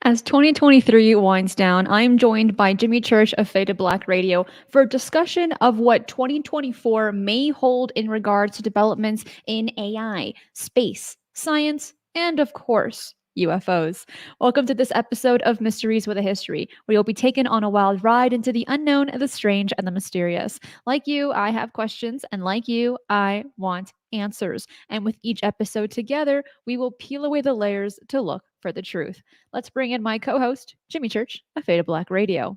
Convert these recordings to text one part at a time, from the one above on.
As 2023 winds down, I'm joined by Jimmy Church of Fade to Black Radio for a discussion of what 2024 may hold in regards to developments in AI, space, science, and of course, UFOs. Welcome to this episode of Mysteries with a History, where you'll be taken on a wild ride into the unknown, the strange, and the mysterious. Like you, I have questions, and like you, I want answers. And with each episode together, we will peel away the layers to look for the truth. Let's bring in my co-host, Jimmy Church of Fade to Black Radio. Oh,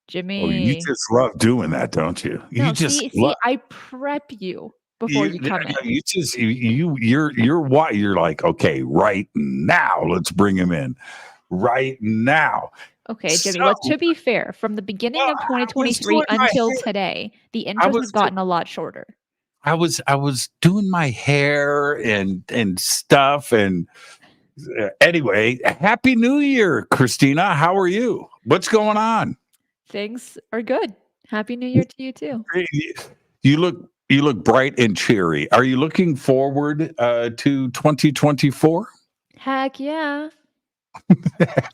you Jimmy. just love doing that, don't you? You No, just see, love I prep you before you. you come in. You just you're what you're like. Okay, right now, let's bring him in. Right now. Okay, Jimmy. So Well, to be fair, from the beginning of I was 2023 doing my until hair. today, the I intros was have gotten a lot shorter. I was doing my hair and stuff. And anyway, Happy New Year, Christina. How are you? What's going on? Things are good. Happy New Year to you too. You look bright and cheery. Are you looking forward to 2024? Heck yeah.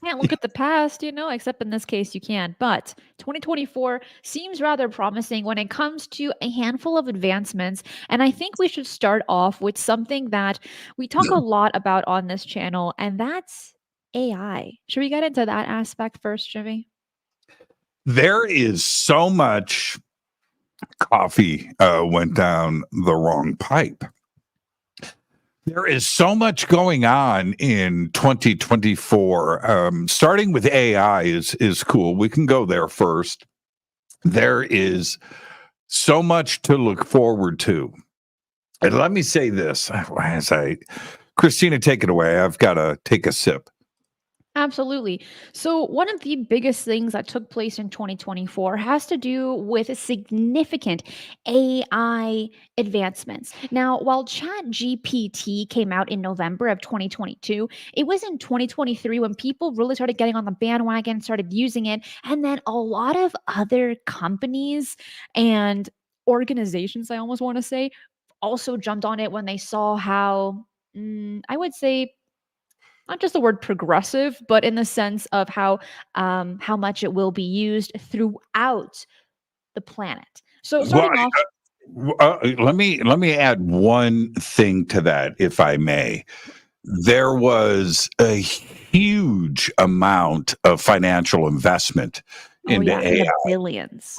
Can't look at the past, except in this case you can. But 2024 seems rather promising when it comes to a handful of advancements. And I think we should start off with something that we talk a lot about on this channel, and that's AI. Should we get into that aspect first, Jimmy? There is so much coffee went down the wrong pipe. There is so much going on in 2024. Starting with AI is cool. We can go there first. There is so much to look forward to. And let me say this Christina, take it away. I've got to take a sip. Absolutely. So, one of the biggest things that took place in 2024 has to do with significant AI advancements. Now, while ChatGPT came out in November of 2022, it was in 2023 when people really started getting on the bandwagon, started using it, and then a lot of other companies and organizations, I almost want to say, also jumped on it when they saw how, I would say, not just the word progressive, but in the sense of how much it will be used throughout the planet. So Well, starting off, let me add one thing to that, if I may. There was a huge amount of financial investment oh into yeah, in the AI billions.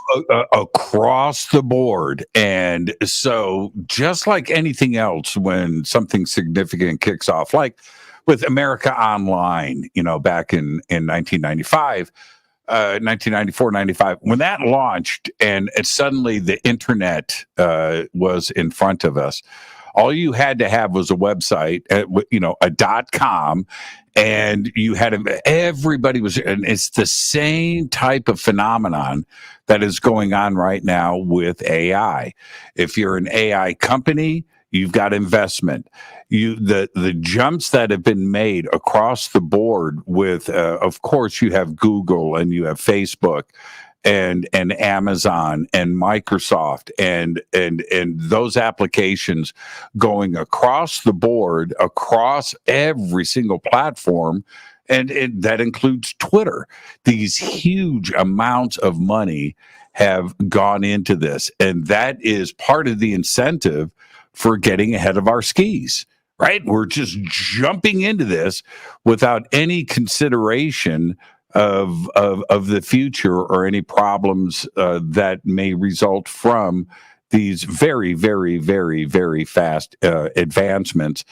across the board. And so, just like anything else, when something significant kicks off, like with America Online, back in 1995, 1994, 95, when that launched and suddenly the internet was in front of us, all you had to have was a website, a .com, and you had everybody was, and it's the same type of phenomenon that is going on right now with AI. If you're an AI company, you've got investment. The jumps that have been made across the board with, of course, you have Google and you have Facebook and Amazon and Microsoft and those applications going across the board, across every single platform, and that includes Twitter. These huge amounts of money have gone into this, and that is part of the incentive for getting ahead of our skis. Right? We're just jumping into this without any consideration of the future or any problems that may result from these very, very, very, very fast advancements,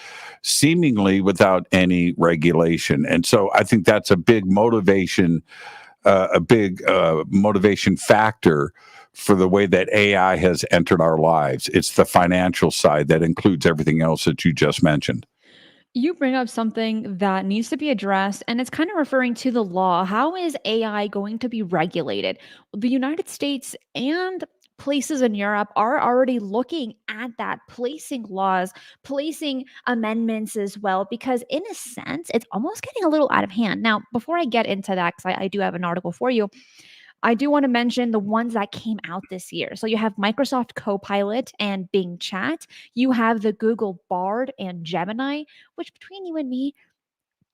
seemingly without any regulation. And so I think that's a big motivation, motivation factor for the way that AI has entered our lives. It's the financial side that includes everything else that you just mentioned. You bring up something that needs to be addressed, and it's kind of referring to the law. How is AI going to be regulated? The United States and places in Europe are already looking at that, placing laws, placing amendments as well, because in a sense, it's almost getting a little out of hand. Now, before I get into that, because I do have an article for you, I do want to mention the ones that came out this year. So you have Microsoft Copilot and Bing Chat. You have the Google Bard and Gemini, which between you and me,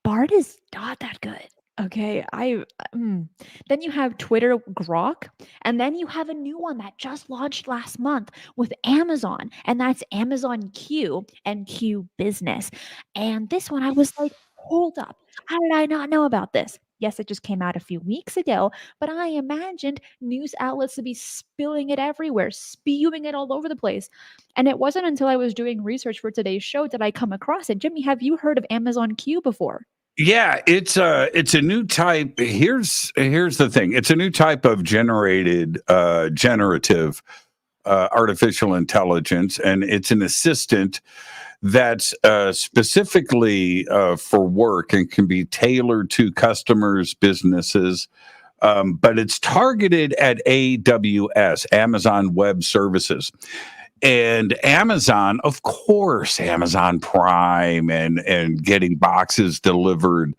Bard is not that good. Okay, mm. Then you have Twitter Grok, and then you have a new one that just launched last month with Amazon, and that's Amazon Q and Q Business. And this one, I was like, hold up, how did I not know about this? Yes, it just came out a few weeks ago, but I imagined news outlets to be spilling it everywhere, spewing it all over the place. And it wasn't until I was doing research for today's show that I come across it. Jimmy, have you heard of Amazon Q before? Yeah, it's a new type. Here's the thing. It's a new type of generative artificial intelligence, and it's an assistant that's specifically for work and can be tailored to customers, businesses. But it's targeted at AWS, Amazon Web Services. And Amazon, of course, Amazon Prime and getting boxes delivered.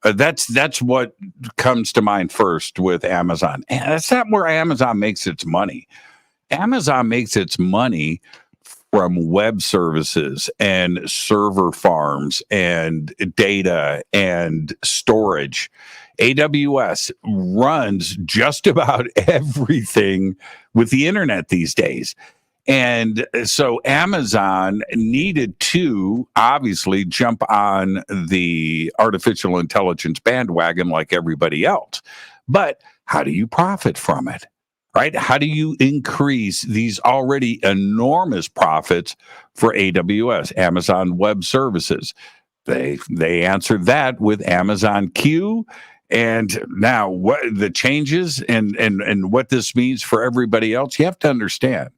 That's what comes to mind first with Amazon. And that's not where Amazon makes its money. Amazon makes its money from web services and server farms and data and storage. AWS runs just about everything with the internet these days. And so Amazon needed to obviously jump on the artificial intelligence bandwagon like everybody else. But how do you profit from it? Right? How do you increase these already enormous profits for AWS, Amazon Web Services? They answered that with Amazon Q. And now what the changes and what this means for everybody else, you have to understand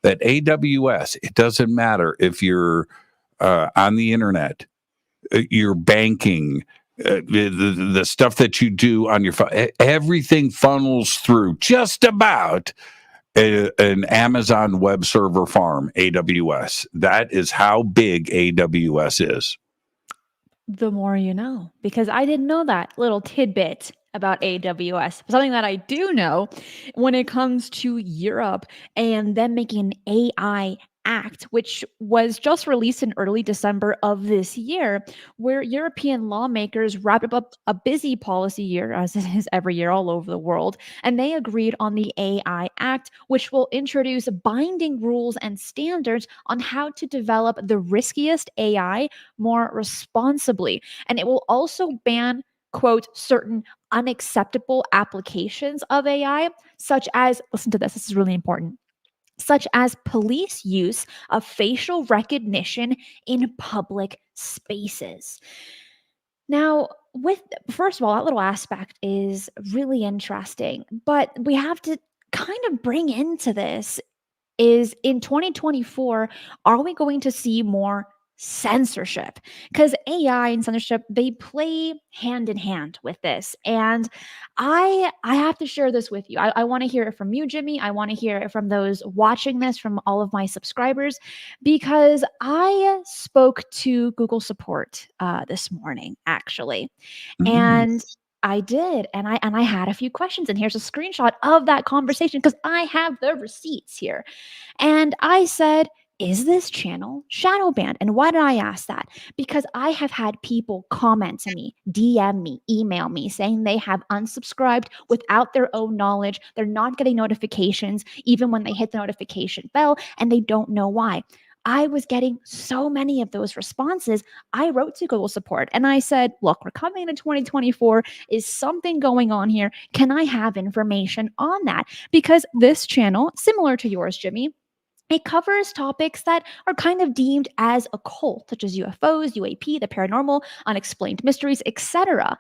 that AWS, it doesn't matter if you're on the internet, your banking, the stuff that you do on your phone, everything funnels through just about an Amazon web server farm, AWS. That is how big AWS is. The more you know, because I didn't know that little tidbit about AWS. Something that I do know when it comes to Europe and them making an AI Act, which was just released in early December of this year, where European lawmakers wrapped up a busy policy year, as it is every year all over the world, and they agreed on the AI Act, which will introduce binding rules and standards on how to develop the riskiest AI more responsibly. And it will also ban, quote, certain unacceptable applications of AI, such as, listen to this is really important, such as police use of facial recognition in public spaces. Now, with first of all, that little aspect is really interesting, but we have to kind of bring into this is in 2024, are we going to see more censorship? Because AI and censorship, they play hand in hand with this. And I have to share this with you. I want to hear it from you, Jimmy. I want to hear it from those watching this, from all of my subscribers, because I spoke to Google support this morning, actually. Mm. And I did, and I had a few questions, and here's a screenshot of that conversation because I have the receipts here. And I said, is this channel shadow banned? And why did I ask that? Because I have had people comment to me, DM me, email me saying they have unsubscribed without their own knowledge. They're not getting notifications, even when they hit the notification bell, and they don't know why. I was getting so many of those responses. I wrote to Google support and I said, look, we're coming into 2024. Is something going on here? Can I have information on that? Because this channel, similar to yours, Jimmy, it covers topics that are kind of deemed as occult, such as UFOs, UAP, the paranormal, unexplained mysteries, etc.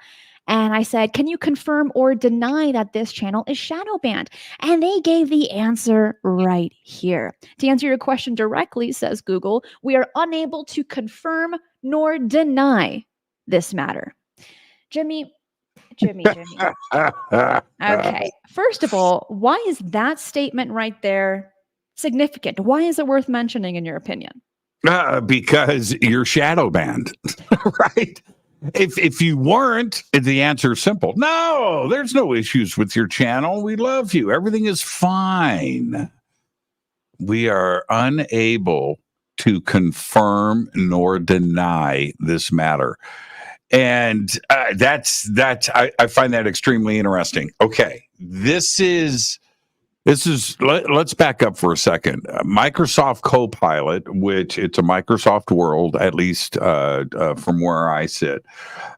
And I said, can you confirm or deny that this channel is shadow banned? And they gave the answer right here. To answer your question directly, says Google, we are unable to confirm nor deny this matter. Jimmy, Jimmy. Okay. First of all, why is that statement right there significant? Why is it worth mentioning, in your opinion? Because you're shadow banned, right? If you weren't, the answer is simple. No, there's no issues with your channel. We love you. Everything is fine. We are unable to confirm nor deny this matter. And I find that extremely interesting. Okay, let's back up for a second. Microsoft Copilot, which it's a Microsoft world, at least from where I sit.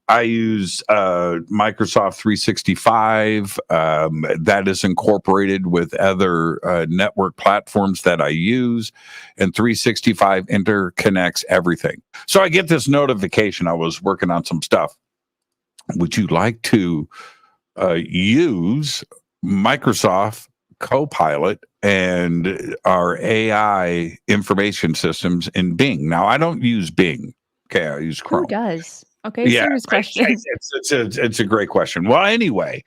I use Microsoft 365. That is incorporated with other network platforms that I use, and 365 interconnects everything. So I get this notification. I was working on some stuff. Would you like to use Microsoft Copilot and our AI information systems in Bing? Now, I don't use Bing. Okay, I use Who Chrome. does? Okay, Yeah, serious question. it's a great question. Well, anyway,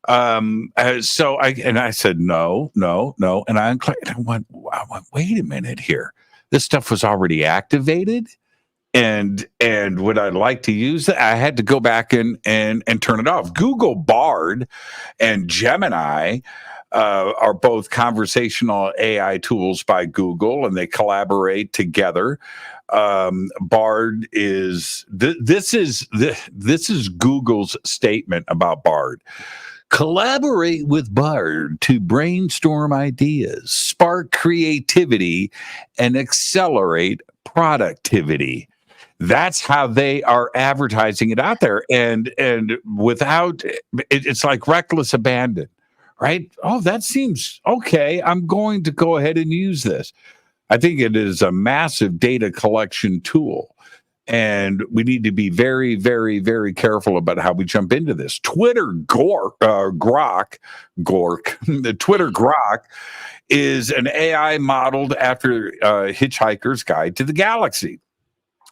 so I said no, no, no, and I went, wait a minute here. This stuff was already activated, and would I like to use it? I had to go back and turn it off. Google Bard and Gemini are both conversational AI tools by Google, and they collaborate together. Bard is this is Google's statement about Bard. Collaborate with Bard to brainstorm ideas, spark creativity, and accelerate productivity. That's how they are advertising it out there, and without it's like reckless abandon, right? Oh, that seems okay. I'm going to go ahead and use this. I think it is a massive data collection tool. And we need to be very, very, very careful about how we jump into this. The Twitter Grok is an AI modeled after Hitchhiker's Guide to the Galaxy.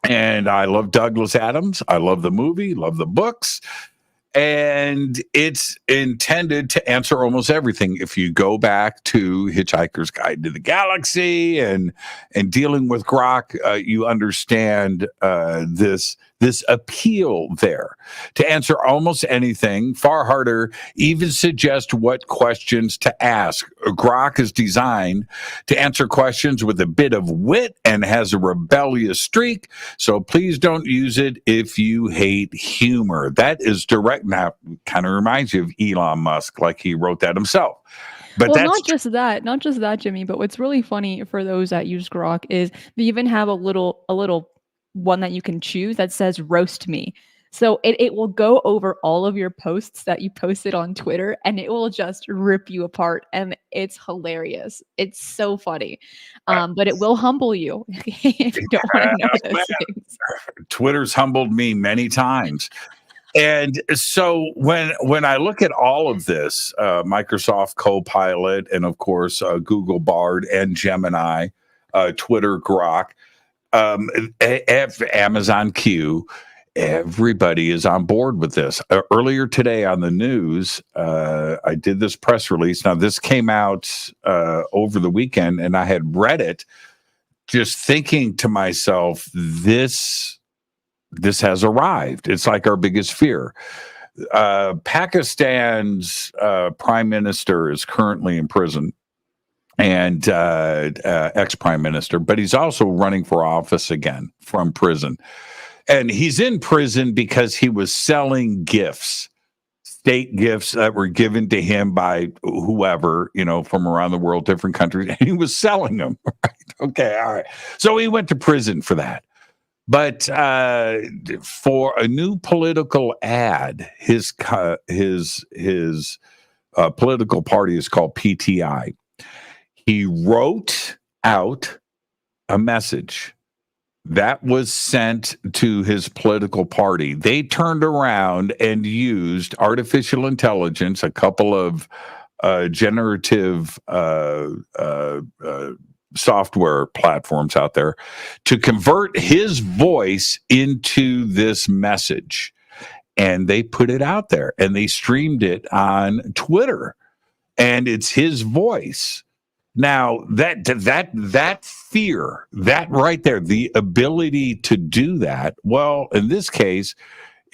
And I love Douglas Adams. I love the movie, love the books. And it's intended to answer almost everything. If you go back to Hitchhiker's Guide to the Galaxy and dealing with Grok, you understand this appeal there to answer almost anything. Far harder, even suggest what questions to ask. Grok is designed to answer questions with a bit of wit and has a rebellious streak. So please don't use it if you hate humor. That is direct. Now, kind of reminds you of Elon Musk, like he wrote that himself. But Well, that's not just that, Jimmy, but what's really funny for those that use Grok is they even have a little one that you can choose that says roast me. So it will go over all of your posts that you posted on Twitter and it will just rip you apart. And it's hilarious. It's so funny. But it will humble you if you don't want to know those things. Twitter's humbled me many times. And so when I look at all of this, Microsoft Copilot, and of course Google Bard and Gemini, Twitter Grok, Amazon Q, everybody is on board with this. Earlier today on the news, I did this press release. Now this came out over the weekend, and I had read it, just thinking to myself, this has arrived. It's like our biggest fear. Pakistan's prime minister is currently in prison, and ex-prime minister, but he's also running for office again from prison. And he's in prison because he was selling gifts, state gifts that were given to him by whoever, from around the world, different countries, and he was selling them. Right? Okay, all right. So he went to prison for that. But for a new political ad, his political party is called PTI. He wrote out a message that was sent to his political party. They turned around and used artificial intelligence, a couple of generative software platforms out there, to convert his voice into this message. And they put it out there and they streamed it on Twitter, and it's his voice. Now that fear, that right there, the ability to do that, well, in this case,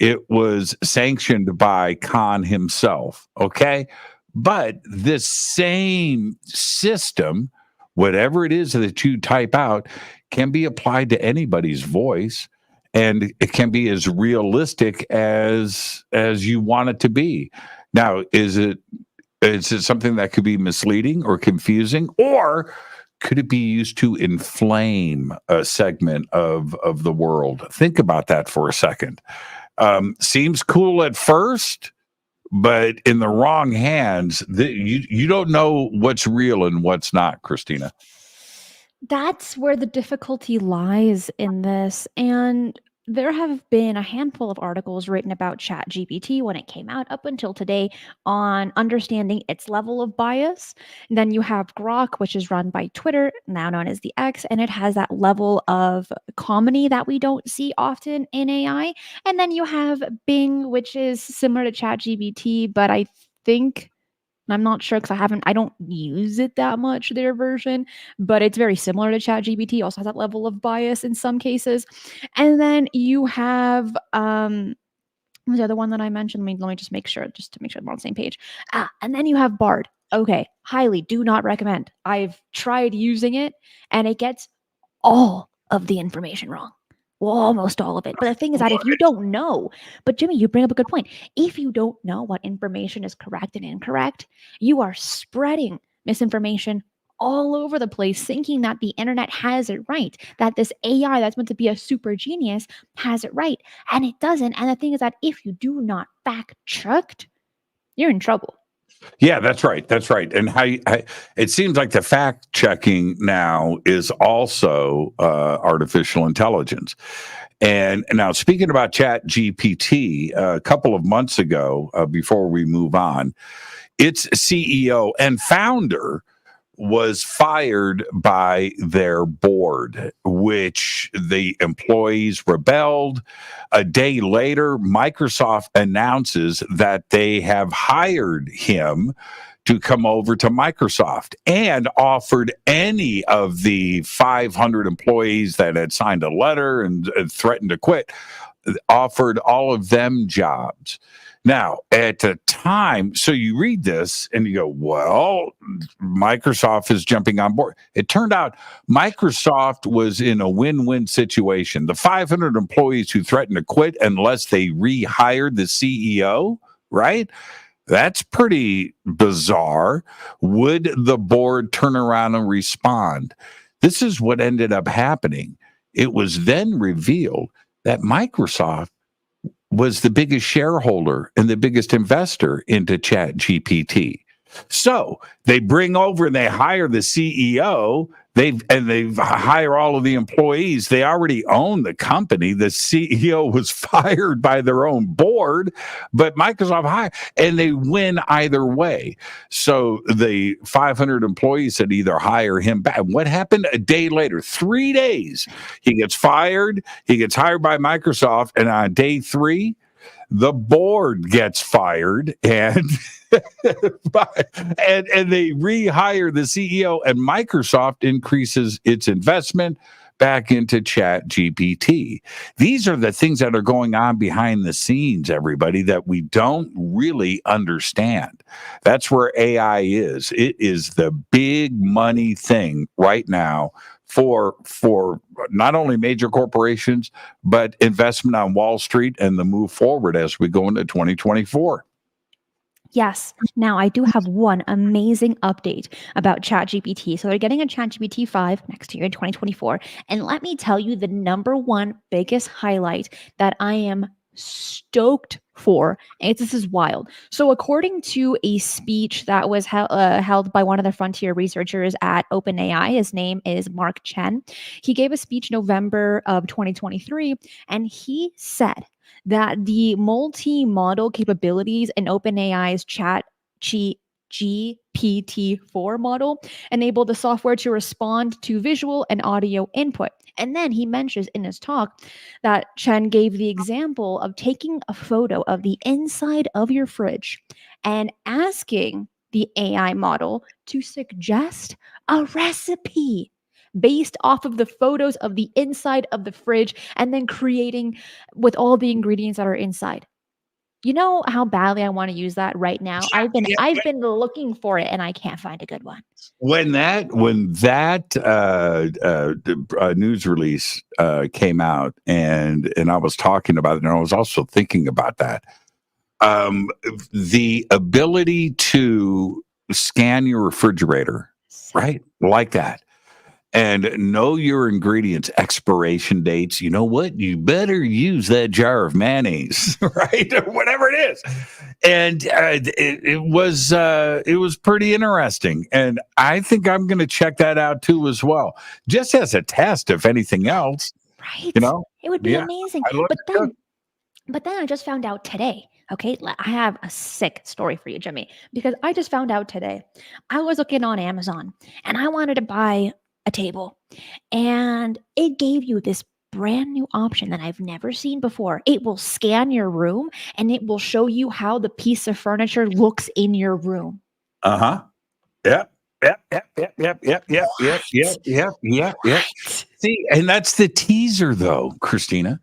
it was sanctioned by Khan himself. Okay. But this same system, whatever it is that you type out, can be applied to anybody's voice. and it can be as realistic as you want it to be. Now, is it something that could be misleading or confusing, or could it be used to inflame a segment of the world? Think about that for a second. Seems cool at first, but in the wrong hands, you don't know what's real and what's not, Christina. That's where the difficulty lies in this. And there have been a handful of articles written about ChatGPT when it came out up until today on understanding its level of bias. And then you have Grok, which is run by Twitter, now known as the X, and it has that level of comedy that we don't see often in AI. And then you have Bing, which is similar to ChatGPT, but I think I'm not sure because I don't use it that much, their version, but it's very similar to ChatGPT, also has that level of bias in some cases. And then you have, what was the other one that I mentioned? Let me just make sure, just to make sure we're on the same page. And then you have Bard. Okay, highly do not recommend. I've tried using it, and it gets all of the information wrong. Well, almost all of it. But the thing is that if you don't know, but Jimmy, you bring up a good point. If you don't know what information is correct and incorrect, you are spreading misinformation all over the place, thinking that the internet has it right, that this AI that's meant to be a super genius has it right. And it doesn't. And the thing is that if you do not fact check, you're in trouble. Yeah, that's right. That's right. And it seems like the fact checking now is also artificial intelligence. And now, speaking about Chat GPT, a couple of months ago, before we move on, its CEO and founder was fired by their board, which the employees rebelled. A day later, Microsoft announces that they have hired him to come over to Microsoft and offered any of the 500 employees that had signed a letter and threatened to quit, offered all of them jobs. Now, at the time, so you read this and you go, well, Microsoft is jumping on board. It turned out Microsoft was in a win win situation. The 500 employees who threatened to quit unless they rehired the CEO, right? That's pretty bizarre. Would the board turn around and respond? This is what ended up happening. It was then revealed that Microsoft was the biggest shareholder and the biggest investor into Chat GPT. So they bring over and they hire the CEO. They hire all of the employees. They already own the company. The CEO was fired by their own board, but Microsoft hired, and they win either way. So the 500 employees said either hire him back. What happened a day later? 3 days, he gets fired. He gets hired by Microsoft, and on day 3, the board gets fired and and they rehire the CEO, and Microsoft increases its investment back into Chat GPT. These are the things that are going on behind the scenes, everybody, that we don't really understand. That's where AI is. It is the big money thing right now for not only major corporations, but investment on Wall Street and the move forward as we go into 2024. Yes. Now, I do have one amazing update about ChatGPT. So they're getting a ChatGPT 5 next year in 2024. And let me tell you the number one biggest highlight that I am stoked for. And this is wild. So according to a speech that was held by one of the frontier researchers at OpenAI, his name is Mark Chen. He gave a speech November of 2023, and he said that the multi-model capabilities in OpenAI's GPT-4 model enable the software to respond to visual and audio input. And then he mentions in his talk that Chen gave the example of taking a photo of the inside of your fridge and asking the AI model to suggest a recipe based off of the photos of the inside of the fridge and then creating with all the ingredients that are inside. You know how badly I wanna use that right now? I've been looking for it, and I can't find a good one. When that news release came out, and I was talking about it, and I was also thinking about that. Um, the ability to scan your refrigerator, right, like that, and know your ingredients, expiration dates. You know what? You better use that jar of mayonnaise, right, or whatever it is. And it was pretty interesting, and I think I'm going to check that out too as well, just as a test, if anything else. You Right? know? It would be Yeah, amazing. I love to cook. But then I just found out today, okay? I have a sick story for you, Jimmy, because I just found out today. I was looking on Amazon and I wanted to buy a table, and it gave you this brand new option that I've never seen before. It will scan your room and it will show you how the piece of furniture looks in your room. Uh huh. Yep. Yep. Yep. Yep. Yep. Yep. Yep. Yep. Yep. What? Yep. Yep. Yep. What? See, and that's the teaser, though, Christina.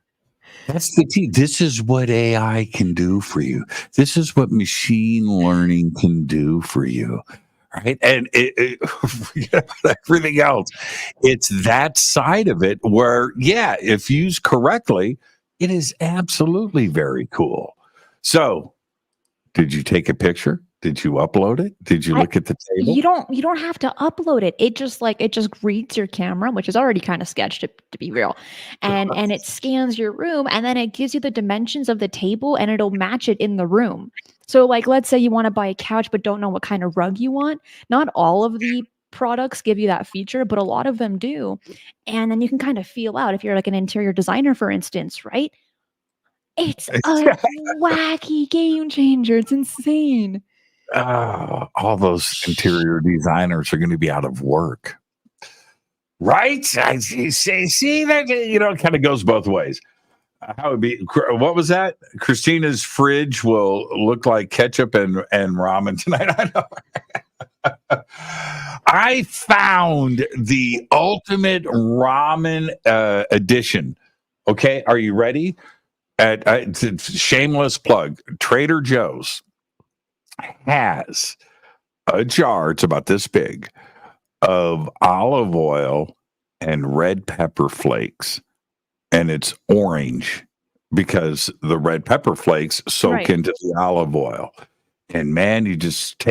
That's the key. This is what AI can do for you. This is what machine learning can do for you. Right. And forget about everything else. It's that side of it where, yeah, if used correctly, it is absolutely very cool. So, did you take a picture? Did you upload it? Did you I look at the table? you don't have to upload it. It just reads your camera, which is already kind of sketch to be real. And it scans your room and then it gives you the dimensions of the table and it'll match it in the room. So like let's say you want to buy a couch but don't know what kind of rug you want. Not all of the products give you that feature, but a lot of them do. And then you can kind of feel out if you're like an interior designer, for instance, right? It's a wacky game changer. It's insane. All those interior designers are going to be out of work. Right? See that, it kind of goes both ways. How would be? What was that? Christina's fridge will look like ketchup and ramen tonight. I know. I found the ultimate ramen edition. Okay, are you ready? It's a shameless plug. Trader Joe's has a jar. It's about this big of olive oil and red pepper flakes, and it's orange because the red pepper flakes soak Right. into the olive oil. And man, you just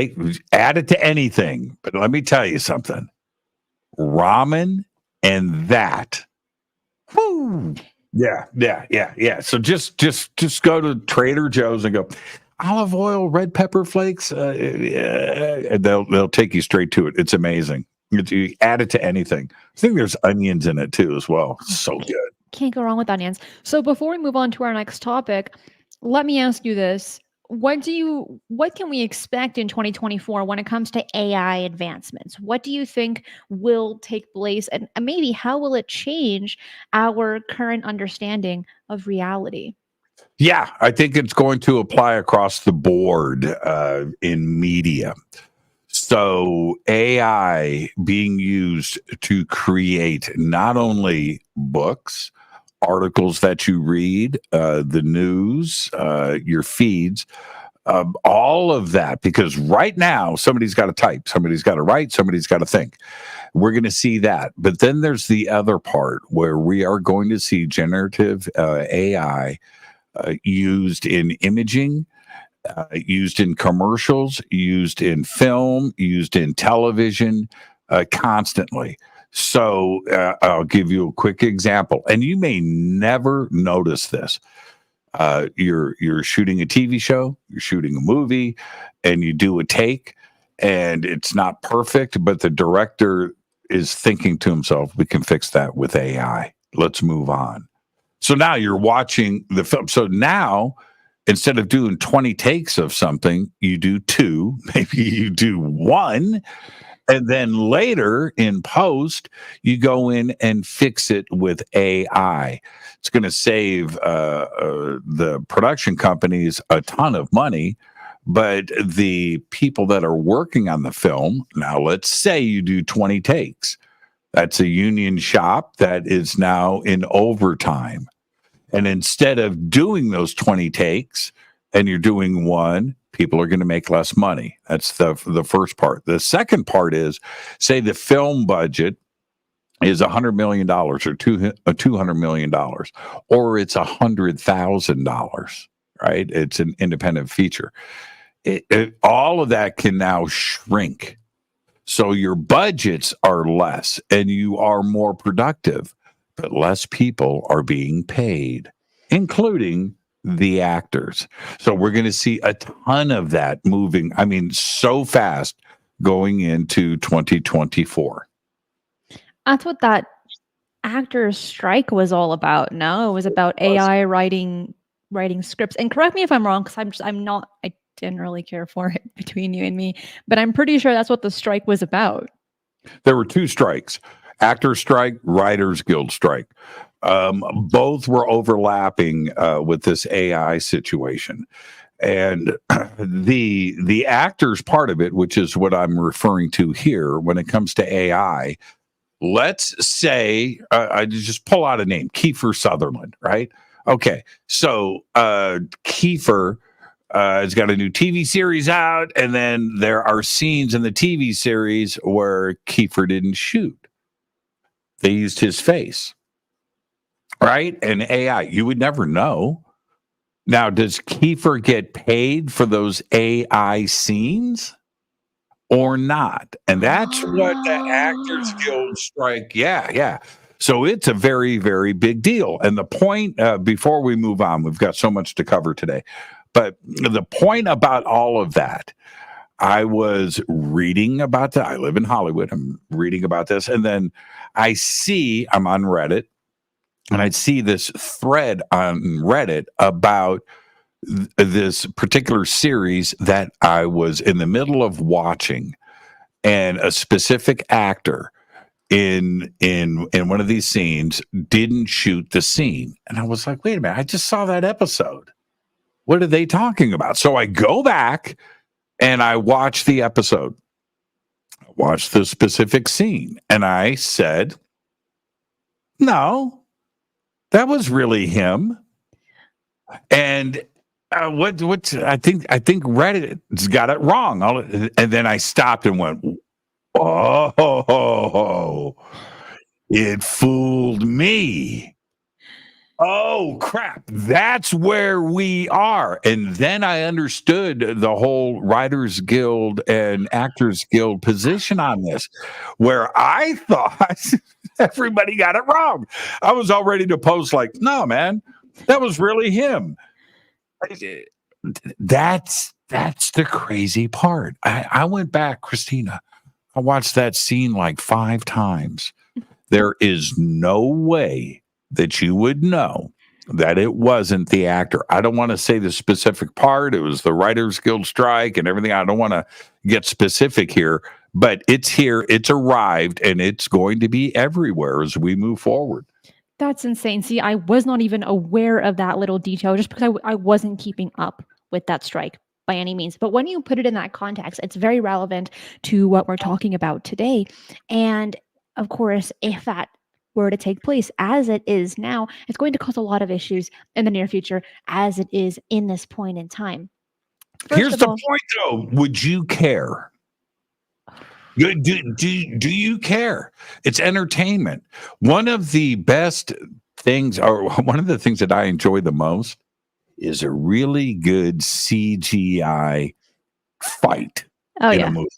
add it to anything. But let me tell you something: ramen and that. Whoo! Yeah, yeah, yeah, yeah. So just go to Trader Joe's and go olive oil, red pepper flakes. And they'll take you straight to it. It's amazing. You add it to anything. I think there's onions in it too as well. So good. Can't go wrong with onions. So before we move on to our next topic, let me ask you this. What can we expect in 2024 when it comes to AI advancements? What do you think will take place and maybe how will it change our current understanding of reality? Yeah, I think it's going to apply across the board in media. So AI being used to create not only books, articles that you read, the news, your feeds, all of that. Because right now, somebody's got to type, somebody's got to write, somebody's got to think. We're going to see that. But then there's the other part where we are going to see generative AI used in imaging, used in commercials, used in film, used in television, constantly. So I'll give you a quick example, and you may never notice this. You're shooting a TV show, you're shooting a movie, and you do a take, and it's not perfect, but the director is thinking to himself, "We can fix that with AI. Let's move on." So now you're watching the film. So now, instead of doing 20 takes of something, you do two, maybe you do one. And then later in post, you go in and fix it with AI. It's going to save the production companies a ton of money. But the people that are working on the film, now let's say you do 20 takes. That's a union shop that is now in overtime. And instead of doing those 20 takes, and you're doing one, people are going to make less money. That's the first part. The second part is, say the film budget is $100 million or $200 million, or it's $100,000, right? It's an independent feature. All of that can now shrink. So your budgets are less and you are more productive, but less people are being paid, including the actors. So we're going to see a ton of that moving, I mean, so fast going into 2024. That's what that actors strike was all about. No, it was about AI writing scripts. And correct me if I'm wrong, because I didn't really care for it between you and me, but I'm pretty sure that's what the strike was about. There were two strikes: actor strike, writers guild strike. Both were overlapping with this AI situation. And the actors part of it, which is what I'm referring to here when it comes to AI, let's say I just pull out a name, Kiefer Sutherland, right? Okay, so Kiefer has got a new TV series out, and then there are scenes in the TV series where Kiefer didn't shoot. They used his face, right? And AI, you would never know. Now, does Kiefer get paid for those AI scenes or not? And that's what the Actors Guild strike. Yeah. So it's a very, very big deal. And the point, before we move on, we've got so much to cover today. But the point about all of that, I was reading about that. I live in Hollywood. I'm reading about this. And then I'm on Reddit, and I see this thread on Reddit about this particular series that I was in the middle of watching, and a specific actor in one of these scenes didn't shoot the scene. And I was like, wait a minute, I just saw that episode. What are they talking about? So I go back and I watch the episode, watch the specific scene, and I said, no, that was really him. And what I think Reddit's got it wrong. And then I stopped and went, oh, it fooled me. Oh, crap. That's where we are. And then I understood the whole Writers Guild and Actors Guild position on this, where I thought everybody got it wrong. I was all ready to post like, no, man, that was really him. That's the crazy part. I went back, Christina. I watched that scene like 5 times. There is no way that you would know that it wasn't the actor. I don't want to say the specific part. It was the Writers Guild strike and everything. I don't want to get specific here, but it's here, it's arrived, and it's going to be everywhere as we move forward. That's insane. See, I was not even aware of that little detail just because I wasn't keeping up with that strike by any means. But when you put it in that context, it's very relevant to what we're talking about today. And of course, if that were to take place as it is now, it's going to cause a lot of issues in the near future as it is in this point in time. Here's the point, though. Would you care? Do you care? It's entertainment. One of the best things, or one of the things that I enjoy the most, is a really good CGI fight in a movie,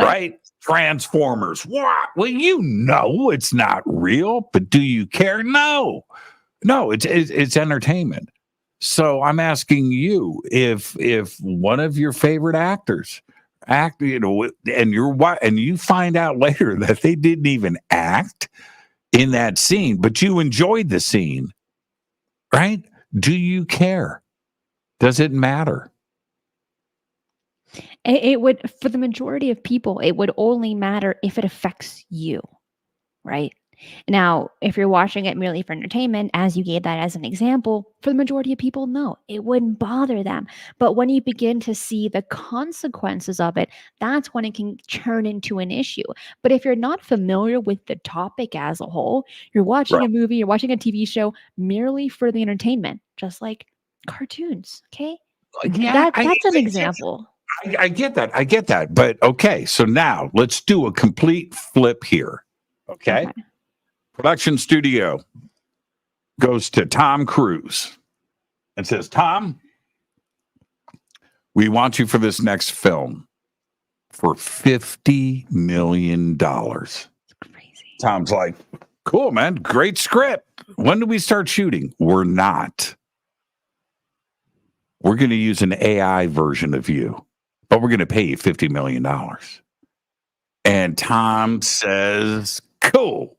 right? Transformers. What? Well, you know it's not real, but do you care? No, it's entertainment. So I'm asking you, if one of your favorite actors act, and you find out later that they didn't even act in that scene, but you enjoyed the scene, right? Do you care? Does it matter? It would, for the majority of people, it would only matter if it affects you, right? Now, if you're watching it merely for entertainment, as you gave that as an example, for the majority of people, no, it wouldn't bother them. But when you begin to see the consequences of it, that's when it can turn into an issue. But if you're not familiar with the topic as a whole, you're watching a movie, you're watching a TV show merely for the entertainment, just like cartoons, okay? Yeah, That's an get example. I get that. I get that. But okay, so now let's do a complete flip here. Okay. Okay. Production studio goes to Tom Cruise and says, Tom, we want you for this next film for $50 million. Crazy. Tom's like, cool, man. Great script. When do we start shooting? We're not. We're going to use an AI version of you, but we're going to pay you $50 million. And Tom says, cool.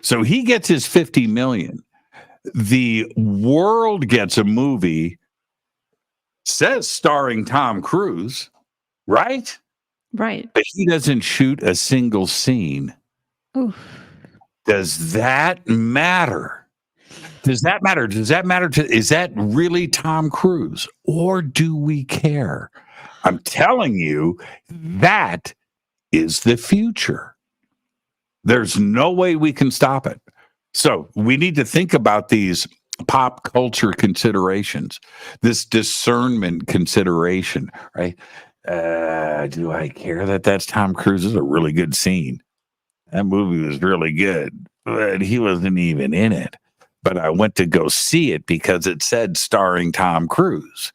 So he gets his 50 million. The world gets a movie, says starring Tom Cruise, right? Right. But he doesn't shoot a single scene. Oof. Does that matter? Does that matter? Does that matter to, is that really Tom Cruise? Or do we care? I'm telling you, that is the future. There's no way we can stop it. So we need to think about these pop culture considerations, this discernment consideration, right? Do I care that that's Tom Cruise? This is a really good scene. That movie was really good, but he wasn't even in it. But I went to go see it because it said starring Tom Cruise.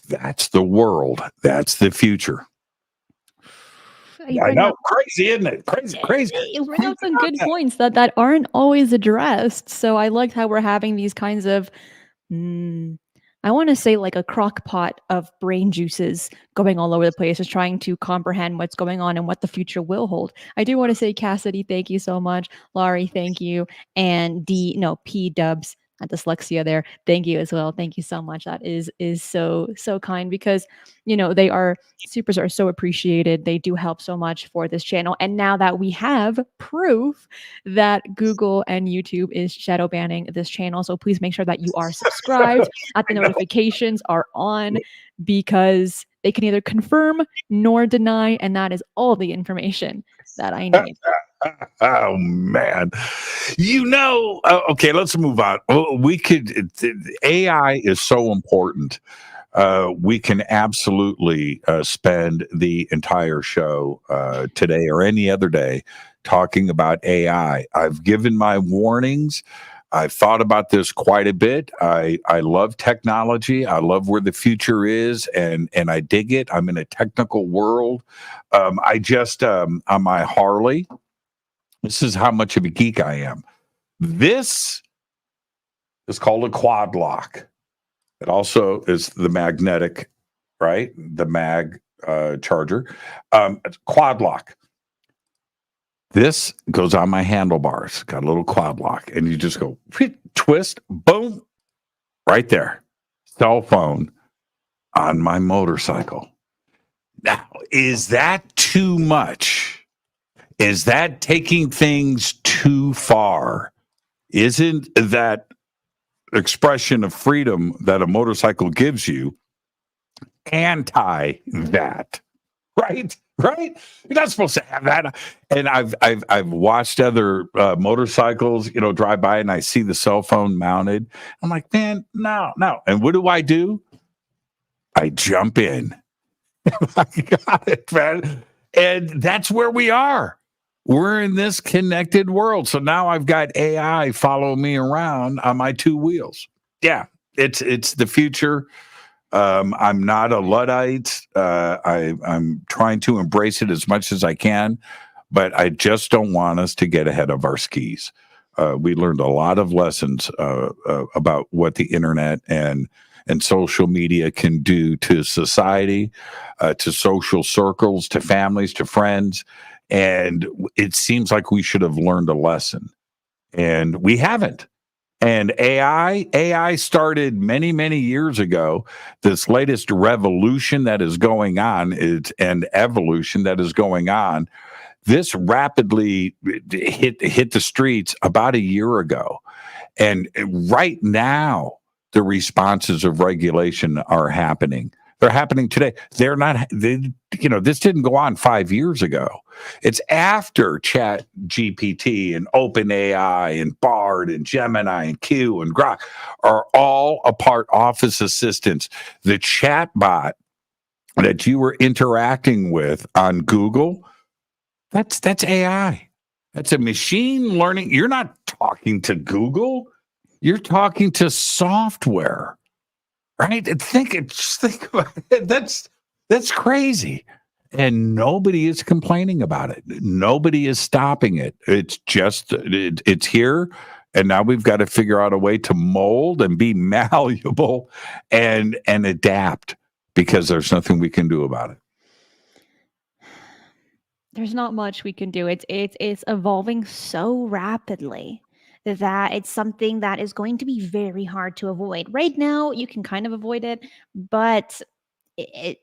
That's the world. That's the future. You I bring know. up Crazy, isn't it? Crazy, crazy. you bring up some good points that aren't always addressed. So I liked how we're having these kinds of I want to say like a crock pot of brain juices going all over the place, just trying to comprehend what's going on and what the future will hold. I do want to say, Cassidy, thank you so much. Laurie, thank you. And P Dubs, dyslexia there. Thank you as well. Thank you so much. That is so kind because they are supers are so appreciated. They do help so much for this channel. And now that we have proof that Google and YouTube is shadow banning this channel, so please make sure that you are subscribed, that the notifications are on, because they can neither confirm nor deny, and that is all the information that I need. Oh man, okay, let's move on. We could, AI is so important. We can absolutely spend the entire show today or any other day talking about AI. I've given my warnings. I've thought about this quite a bit. I love technology. I love where the future is, and I dig it. I'm in a technical world. I just on my Harley. This is how much of a geek I am. This is called a quad lock. It also is the magnetic, right? The mag charger. It's quad lock. This goes on my handlebars. Got a little quad lock, and you just go twist, boom, right there. Cell phone on my motorcycle. Now, is that too much? Is that taking things too far? Isn't that expression of freedom that a motorcycle gives you anti that? Right? Right? You're not supposed to have that. And I've watched other motorcycles, drive by, and I see the cell phone mounted. I'm like, man, no. And what do? I jump in. I got it, man. And that's where we are. We're in this connected world. So now I've got AI follow me around on my two wheels. Yeah, it's the future. I'm not a Luddite. I'm trying to embrace it as much as I can, but I just don't want us to get ahead of our skis. We learned a lot of lessons about what the internet and social media can do to society, to social circles, to families, to friends. And it seems like we should have learned a lesson, and we haven't. And AI started many, many years ago. This latest revolution that is going on and evolution that is going on. This rapidly hit the streets about a year ago. And right now, the responses of regulation are happening. They're happening today. They're not, this didn't go on 5 years ago. It's after Chat GPT and OpenAI and Bard and Gemini and Q and Grok are all a part office assistants. The chat bot that you were interacting with on Google, that's AI. That's a machine learning. You're not talking to Google. You're talking to software, right? Just think about it. That's crazy. And nobody is complaining about it. Nobody is stopping it. It's just it's here, and now we've got to figure out a way to mold and be malleable and adapt, because there's nothing we can do about it. There's not much we can do. It's evolving so rapidly that it's something that is going to be very hard to avoid. Right now, you can kind of avoid it, but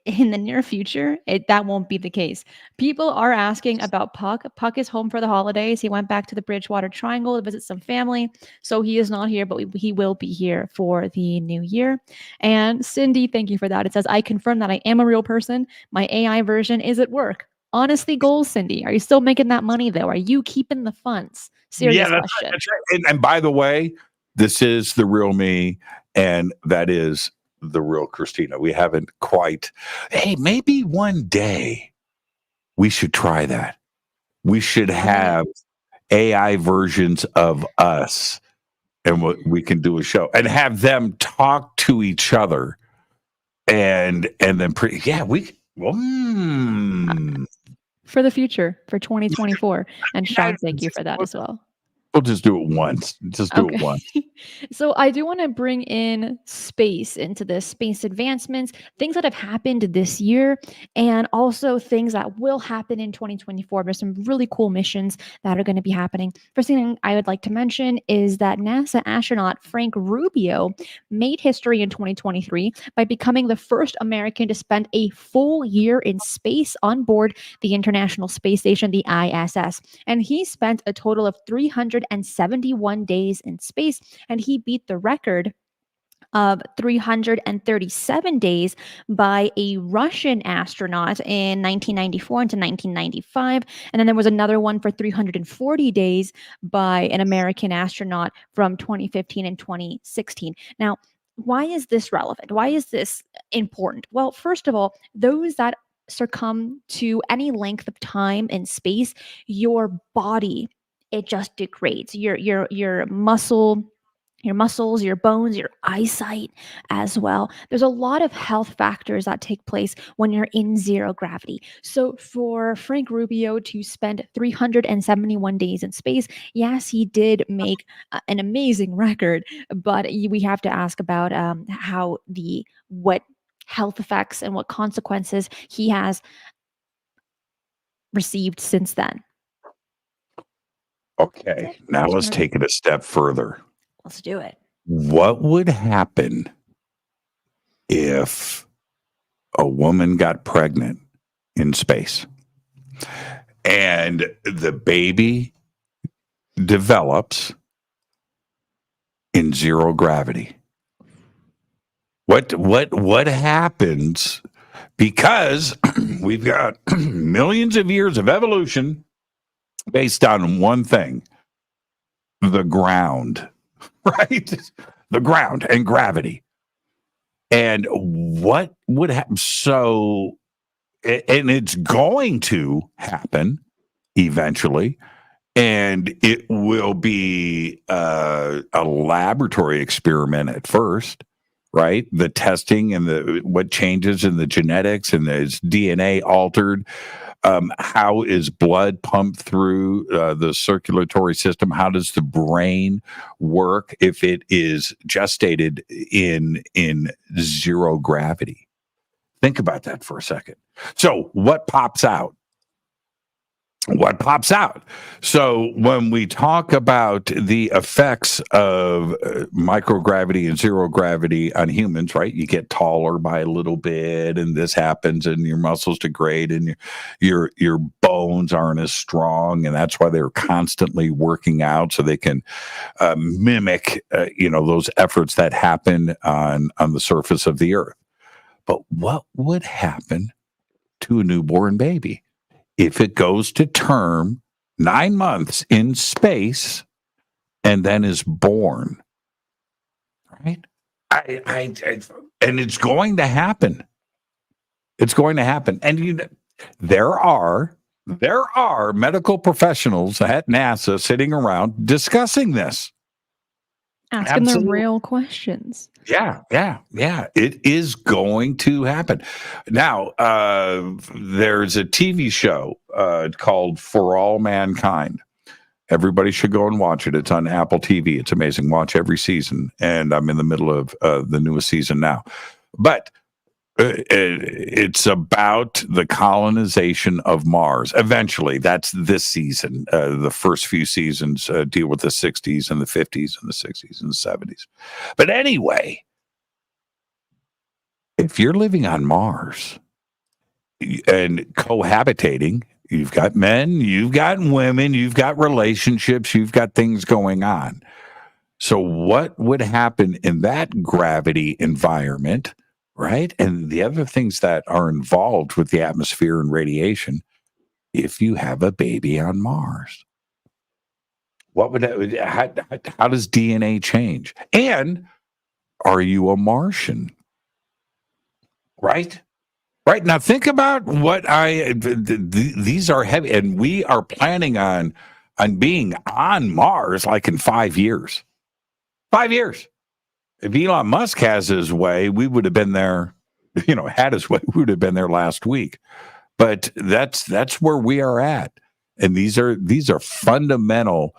in the near future, that won't be the case. People are asking about Puck. Puck is home for the holidays. He went back to the Bridgewater Triangle to visit some family, so he is not here, but he will be here for the new year. And Cindy, thank you for that. It says, I confirm that I am a real person. My AI version is at work. Honestly, goals, Cindy. Are you still making that money, though? Are you keeping the funds? Serious Yeah, question. That's right. And by the way, this is the real me, and that is the real Cristina. We haven't quite. Hey, maybe one day we should try that. We should have AI versions of us, and we can do a show and have them talk to each other, and then For the future, for 2024. And Sean, thank you for that as well. We'll just do it once. Just do it once. So I do want to bring in space into this, space advancements, things that have happened this year, and also things that will happen in 2024. There's some really cool missions that are going to be happening. First thing I would like to mention is that NASA astronaut Frank Rubio made history in 2023 by becoming the first American to spend a full year in space on board the International Space Station, the ISS. And he spent a total of 371 days in space, and he beat the record of 337 days by a Russian astronaut in 1994 into 1995. And then there was another one for 340 days by an American astronaut from 2015 and 2016. Now, why is this relevant? Why is this important? Well, first of all, those that succumb to any length of time in space, your body, it just degrades. Your muscles, your bones, your eyesight as well. There's a lot of health factors that take place when you're in zero gravity. So for Frank Rubio to spend 371 days in space, yes, he did make an amazing record, but we have to ask about what health effects and what consequences he has received since then. Okay, now let's take it a step further. Let's do it. What would happen if a woman got pregnant in space and the baby develops in zero gravity? What happens? Because we've got millions of years of evolution based on one thing: the ground, right? The ground and gravity. And what would happen? So, and it's going to happen eventually, and it will be a laboratory experiment at first, right? The testing and what changes in the genetics, and is DNA altered. How is blood pumped through the circulatory system? How does the brain work if it is gestated in zero gravity? Think about that for a second. So what pops out? So when we talk about the effects of microgravity and zero gravity on humans, right? You get taller by a little bit, and this happens, and your muscles degrade, and your bones aren't as strong, and that's why they're constantly working out so they can mimic those efforts that happen on the surface of the earth. But what would happen to a newborn baby if it goes to term 9 months in space and then is born? Right? I and it's going to happen. It's going to happen. And there are medical professionals at NASA sitting around discussing this. Asking the Absolutely. real questions. Yeah. It is going to happen. Now, there's a TV show called For All Mankind. Everybody should go and watch it. It's on Apple TV. It's amazing. Watch every season. And I'm in the middle of the newest season now. But it's about the colonization of Mars. Eventually, that's this season. The first few seasons deal with the 60s and the 50s and the 60s and the 70s. But anyway, if you're living on Mars and cohabitating, you've got men, you've got women, you've got relationships, you've got things going on. So what would happen in that gravity environment? Right. And the other things that are involved with the atmosphere and radiation, if you have a baby on Mars, what would that, how does DNA change? And are you a Martian? Right. Right. Now think about what these are heavy, and we are planning on being on Mars like in 5 years. 5 years. If Elon Musk has his way, we would have been there, had his way, we would have been there last week. But that's where we are at. And these are fundamental,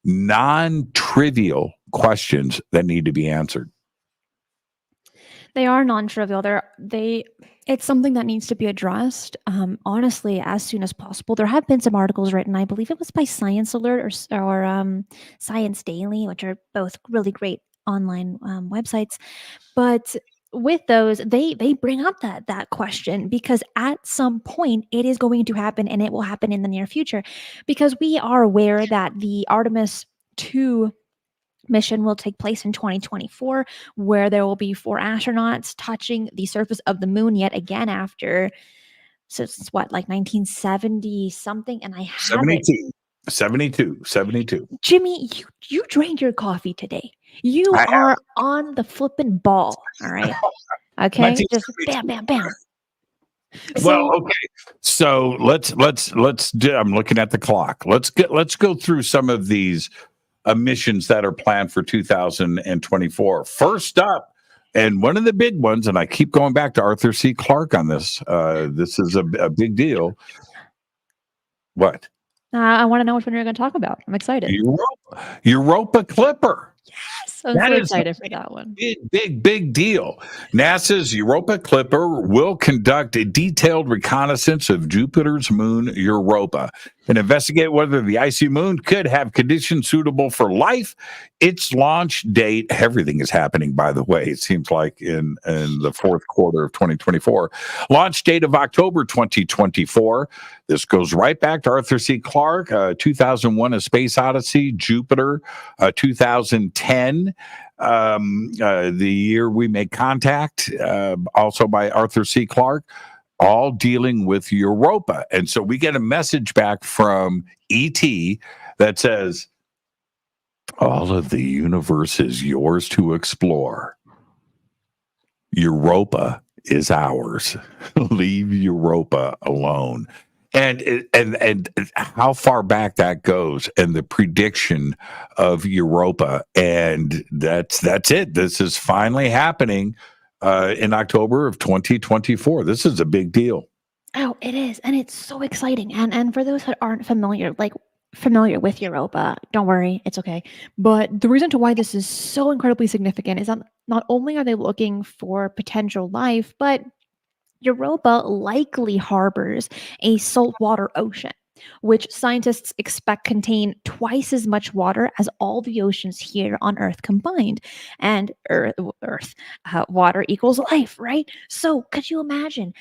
non-trivial questions that need to be answered. They are non-trivial. It's something that needs to be addressed, honestly, as soon as possible. There have been some articles written, I believe it was by Science Alert or Science Daily, which are both really great online websites. But with those, they bring up that question because at some point it is going to happen, and it will happen in the near future, because we are aware that the Artemis 2 mission will take place in 2024, where there will be 4 astronauts touching the surface of the moon yet again after, so it's what, like 1970 something, and I have it. 72. Jimmy, you drank your coffee today. You I are on the flipping ball. All right. Okay. Just 1972. bam, bam, bam. Well, So okay. So let's do, I'm looking at the clock. Let's go through some of these missions that are planned for 2024. First up, and one of the big ones, and I keep going back to Arthur C. Clarke on this. This is a big deal. What? I want to know which one you're going to talk about. I'm excited. Europa Clipper. Yes, I'm so excited for that one. Big deal. NASA's Europa Clipper will conduct a detailed reconnaissance of Jupiter's moon, Europa, and investigate whether the icy moon could have conditions suitable for life. Its launch date, everything is happening, by the way, it seems like in the fourth quarter of 2024. Launch date of October 2024. This goes right back to Arthur C. Clarke, 2001, A Space Odyssey, Jupiter, 2010. The year we made contact, also by Arthur C. Clarke, all dealing with Europa. And so we get a message back from ET that says, all of the universe is yours to explore. Europa is ours. Leave Europa alone. And how far back that goes, and the prediction of Europa, and that's it. This is finally happening in October of 2024. This is a big deal. Oh, it is, and it's so exciting. And for those that aren't familiar with Europa, don't worry, it's okay. But the reason to why this is so incredibly significant is that not only are they looking for potential life, but Europa likely harbors a saltwater ocean, which scientists expect contain twice as much water as all the oceans here on Earth combined. And water equals life, right? So could you imagine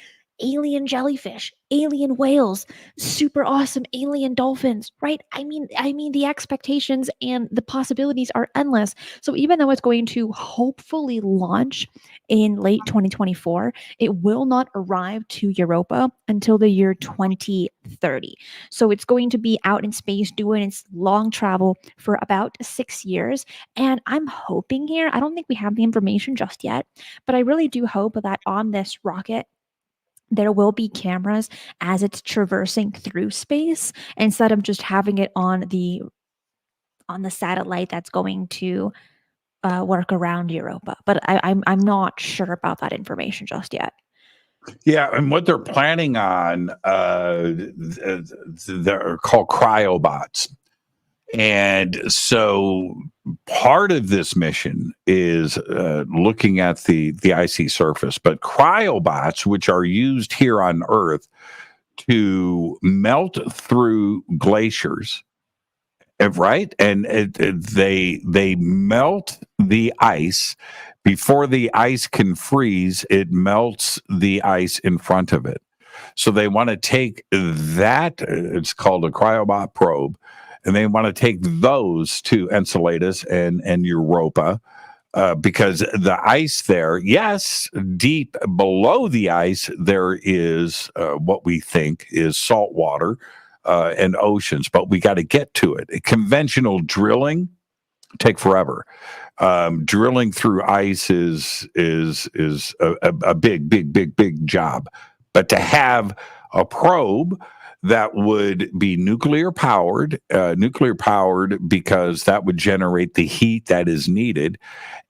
alien jellyfish, alien whales, super awesome alien dolphins, right? I mean the expectations and the possibilities are endless. So even though it's going to hopefully launch in late 2024, it will not arrive to Europa until the year 2030. So it's going to be out in space doing its long travel for about 6 years. And I'm hoping here, I don't think we have the information just yet, but I really do hope that on this rocket there will be cameras as it's traversing through space instead of just having it on the satellite that's going to work around Europa. But I'm not sure about that information just yet. Yeah, and what they're planning on, they're called cryobots. And so part of this mission is looking at the icy surface, but cryobots, which are used here on Earth to melt through glaciers, right? And they melt the ice before the ice can freeze. It melts the ice in front of it. So they want to take that. It's called a cryobot probe, and they want to take those to Enceladus and Europa. Because the ice there, yes, deep below the ice, there is what we think is salt water and oceans, but we got to get to it. Conventional drilling take forever. Drilling through ice is a big job, but to have a probe that would be nuclear powered because that would generate the heat that is needed,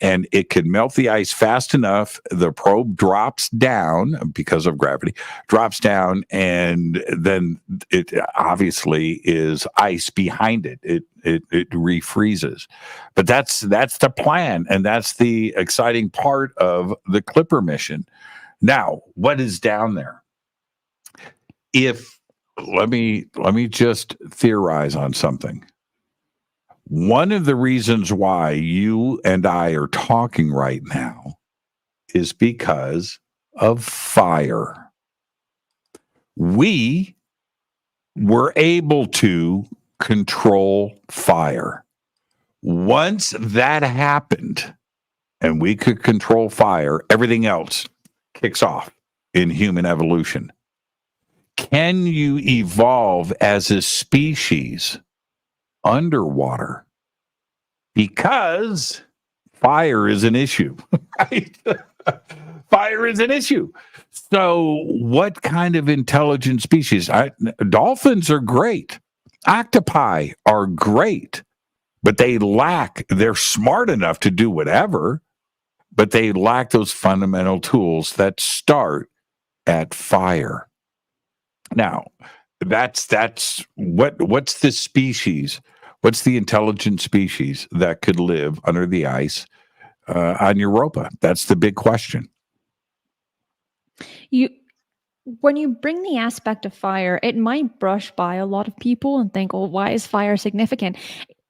and it could melt the ice fast enough. The probe drops down because of gravity, drops down, and then it obviously is ice behind it. It refreezes, but that's the plan, and that's the exciting part of the Clipper mission. Now, what is down there? If let me just theorize on something. One of the reasons why you and I are talking right now is because of fire. We were able to control fire. Once that happened and we could control fire, everything else kicks off in human evolution. Can you evolve as a species underwater? Because fire is an issue, right? Fire is an issue. So, what kind of intelligent species? Dolphins are great. Octopi are great, but they're smart enough to do whatever, but they lack those fundamental tools that start at fire. Now, what's the species? What's the intelligent species that could live under the ice on Europa? That's the big question. You When you bring the aspect of fire, it might brush by a lot of people and think, "Oh, why is fire significant?"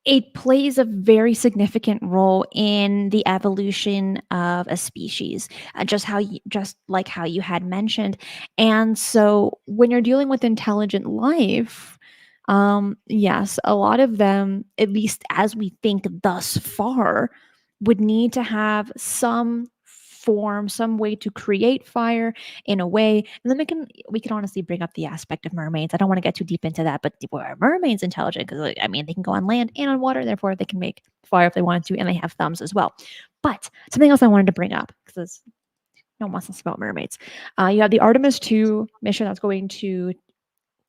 It plays a very significant role in the evolution of a species, just like how you had mentioned. And so when you're dealing with intelligent life, yes, a lot of them, at least as we think thus far, would need to have some form, some way to create fire in a way. And then we can honestly bring up the aspect of mermaids. I don't want to get too deep into that, but were mermaids intelligent? Because I mean, they can go on land and on water, therefore they can make fire if they wanted to, and they have thumbs as well. But something else I wanted to bring up because no one wants to talk about mermaids. You have the Artemis 2 mission that's going to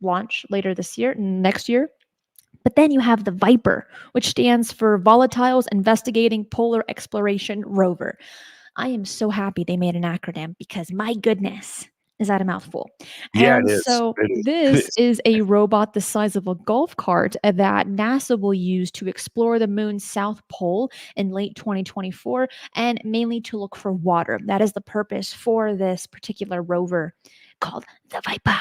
launch later this year, next year. But then you have the Viper, which stands for Volatiles Investigating Polar Exploration Rover. I am so happy they made an acronym because my goodness, is that a mouthful? Yeah, it And is. so It is. It this is. is a robot the size of a golf cart that NASA will use to explore the moon's south pole in late 2024 and mainly to look for water. That is the purpose for this particular rover called the Viper,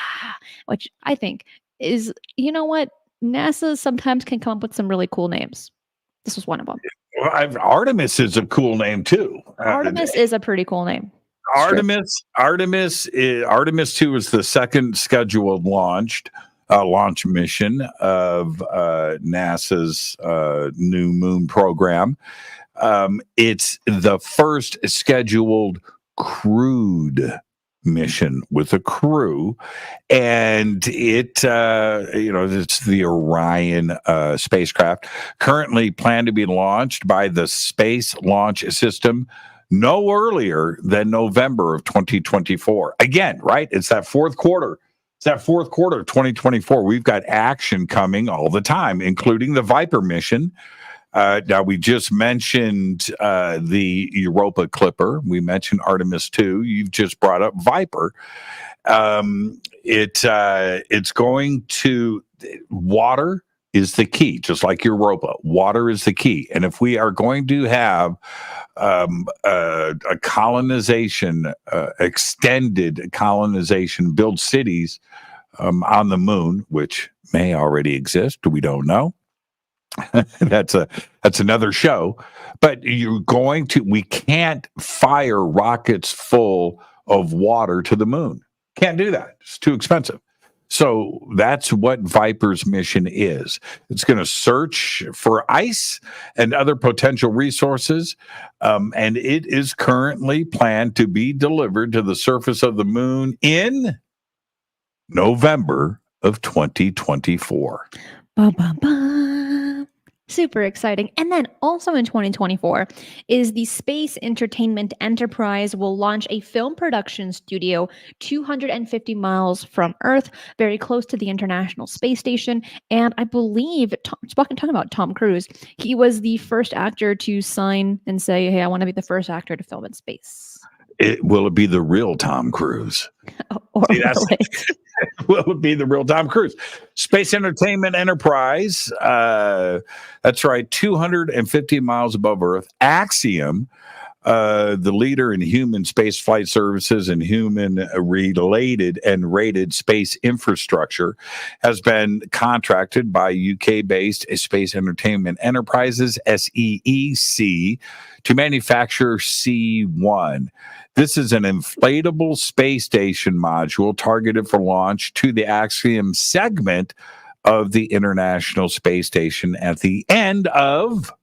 which I think is, you know what? NASA sometimes can come up with some really cool names. This was one of them. Well, Artemis is a cool name too. Artemis is a pretty cool name. Sure. Artemis 2 is the second scheduled launch mission of NASA's new moon program. It's the first scheduled crewed mission with a crew, and it's the Orion spacecraft, currently planned to be launched by the Space Launch System no earlier than November of 2024. Again, right? It's that fourth quarter. It's that fourth quarter of 2024. We've got action coming all the time, including the Viper mission. Now, we just mentioned the Europa Clipper. We mentioned Artemis 2. You've just brought up Viper. It's going to, water is the key, just like Europa. Water is the key. And if we are going to have a colonization, extended colonization, build cities on the moon, which may already exist, we don't know. That's another show. But we can't fire rockets full of water to the moon. Can't do that. It's too expensive. So that's what Viper's mission is. It's going to search for ice and other potential resources, and it is currently planned to be delivered to the surface of the moon in November of 2024. Ba, ba, ba. Super exciting. And then also in 2024 is the Space Entertainment Enterprise will launch a film production studio 250 miles from Earth, very close to the International Space Station. And I believe, talking about Tom Cruise, he was the first actor to sign and say, hey, I want to be the first actor to film in space. Will it be the real Tom Cruise? Really? Will it be the real Tom Cruise? Space Entertainment Enterprise. That's right, 250 miles above Earth. Axiom, the leader in human space flight services and human-related and rated space infrastructure, has been contracted by UK-based Space Entertainment Enterprises, SEEC, to manufacture C1. This is an inflatable space station module targeted for launch to the Axiom segment of the International Space Station at the end of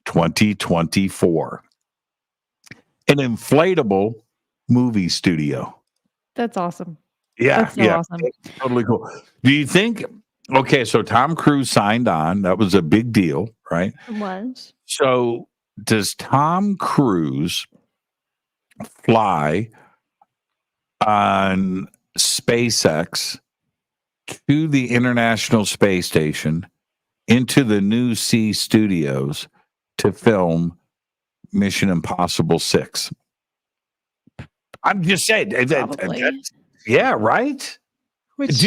2024. An inflatable movie studio. That's awesome. Yeah, That's so awesome. Totally cool. Do you think, okay, so Tom Cruise signed on. That was a big deal, right? It was. So does Tom Cruise fly on SpaceX to the International Space Station into the New Sea Studios to film Mission Impossible 6? I'm just saying. Yeah, right? Which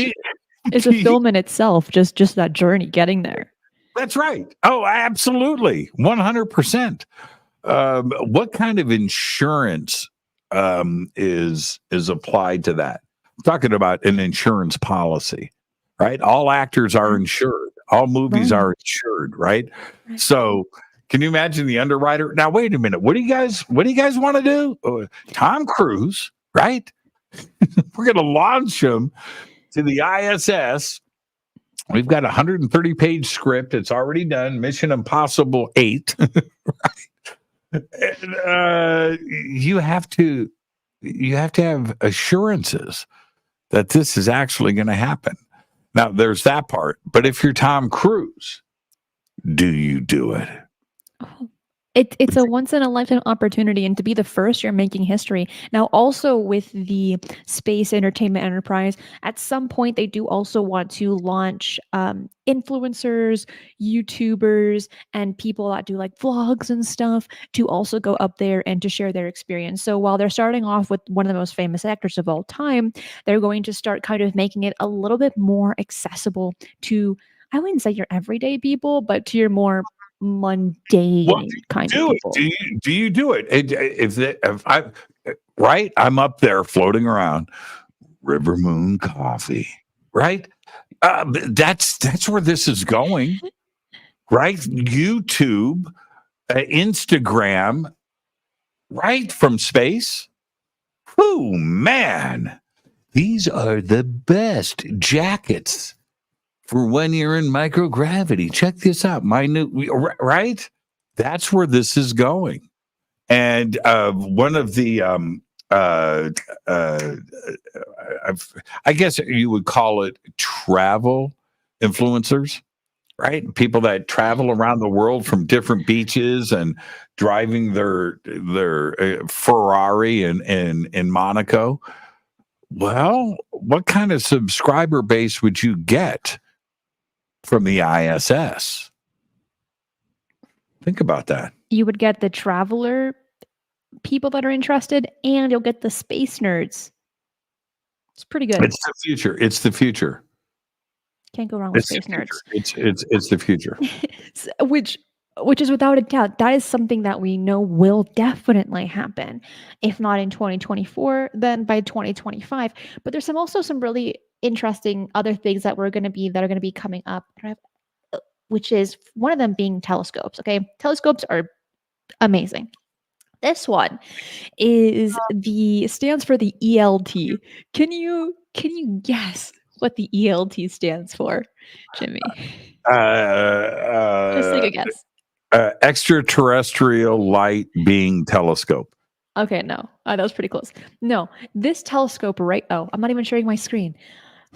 is a film in itself, just that journey getting there. That's right. Oh, absolutely. 100%. What kind of insurance is applied to that? I'm talking about an insurance policy, right? All actors are insured. All movies are insured, right? So can you imagine the underwriter? Now, wait a minute. What do you guys want to do? Tom Cruise, right? We're going to launch him to the ISS. We've got a 130-page script. It's already done. Mission Impossible 8. Right? You have to have assurances that this is actually going to happen. Now, there's that part. But if you're Tom Cruise, do you do it? Oh, it's a once in a lifetime opportunity, and to be the first, you're making history. Now, also with the Space Entertainment Enterprise, at some point they do also want to launch influencers, YouTubers, and people that do like vlogs and stuff to also go up there and to share their experience. So while they're starting off with one of the most famous actors of all time, they're going to start kind of making it a little bit more accessible to, I wouldn't say your everyday people, but to your more mundane kind of people. Do you do it? Right? I'm up there floating around River Moon Coffee, right? That's where this is going, right? YouTube, Instagram, right? From space. Oh man, these are the best jackets for when you're in microgravity. Check this out. My new, right? That's where this is going. And one of the, uh, uh, I guess you would call it travel influencers, right? People that travel around the world from different beaches and driving their Ferrari in Monaco. Well, what kind of subscriber base would you get from the ISS? Think about that. You would get the traveler people that are interested, and you'll get the space nerds. It's pretty good. It's the future. It's the future. Can't go wrong with It's the space future. nerds. It's the future. Which is without a doubt, that is something that we know will definitely happen. If not in 2024, then by 2025. But there's also some really interesting other things that are going to be coming up, which is one of them being telescopes. Okay, telescopes are amazing. This one stands for the ELT. Can you guess what the ELT stands for, Jimmy? Just take a guess. Extraterrestrial light being telescope. Okay, no. That was pretty close. No, this telescope I'm not even sharing my screen.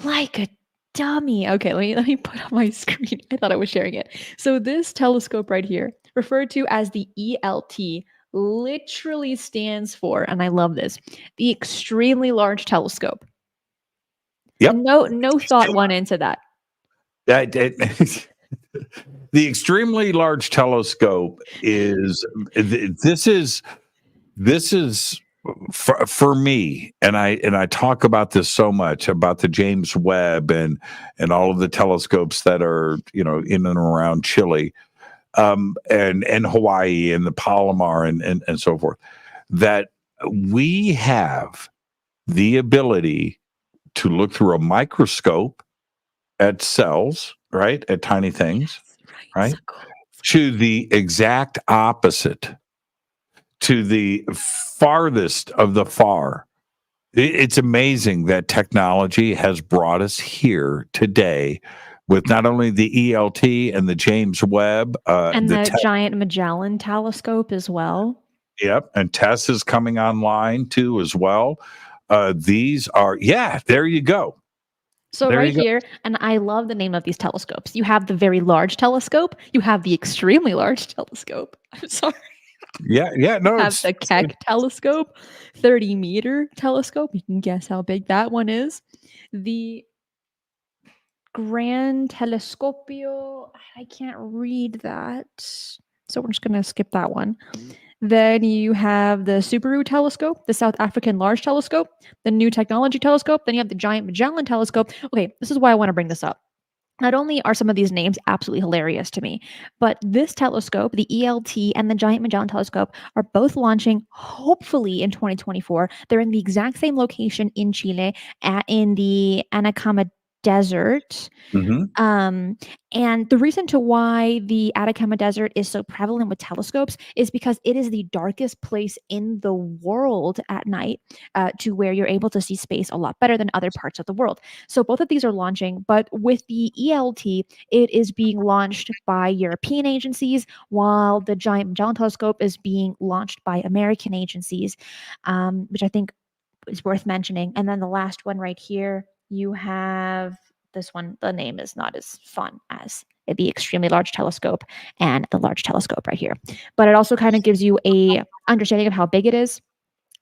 Like a dummy. Okay, let me put on my screen. I thought I was sharing it. So this telescope right here, referred to as the ELT, literally stands for, and I love this, the extremely large telescope. Yep. No thought went into that. The extremely large telescope is for me, and I talk about this so much about the James Webb and all of the telescopes that are in and around Chile, and Hawaii and the Palomar and so forth, that we have the ability to look through a microscope at cells, right? At tiny things, right? So cool. To the exact opposite, to the farthest of the far. It's amazing that technology has brought us here today with not only the ELT and the James Webb, and the Giant Magellan Telescope as well. Yep, and TESS is coming online too as well. These are, there you go. So there right here, and I love the name of these telescopes. You have the very large telescope. You have the extremely large telescope. I'm sorry. No. You have the Keck telescope, 30-meter telescope. You can guess how big that one is. The Grand Telescopio. I can't read that, so we're just going to skip that one. Then you have the Subaru telescope, the South African Large Telescope, the New Technology Telescope. Then you have the Giant Magellan Telescope. Okay, this is why I want to bring this up. Not only are some of these names absolutely hilarious to me, but this telescope, the ELT and the Giant Magellan Telescope, are both launching hopefully in 2024. They're in the exact same location in Chile, in the Atacama Desert. Mm-hmm. And the reason to why the Atacama Desert is so prevalent with telescopes is because it is the darkest place in the world at night, to where you're able to see space a lot better than other parts of the world. So both of these are launching, but with the ELT, it is being launched by European agencies, while the Giant Magellan Telescope is being launched by American agencies, which I think is worth mentioning. And then the last one right here, you have this one. The name is not as fun as the Extremely Large Telescope and the Large Telescope right here, but it also kind of gives you a understanding of how big it is.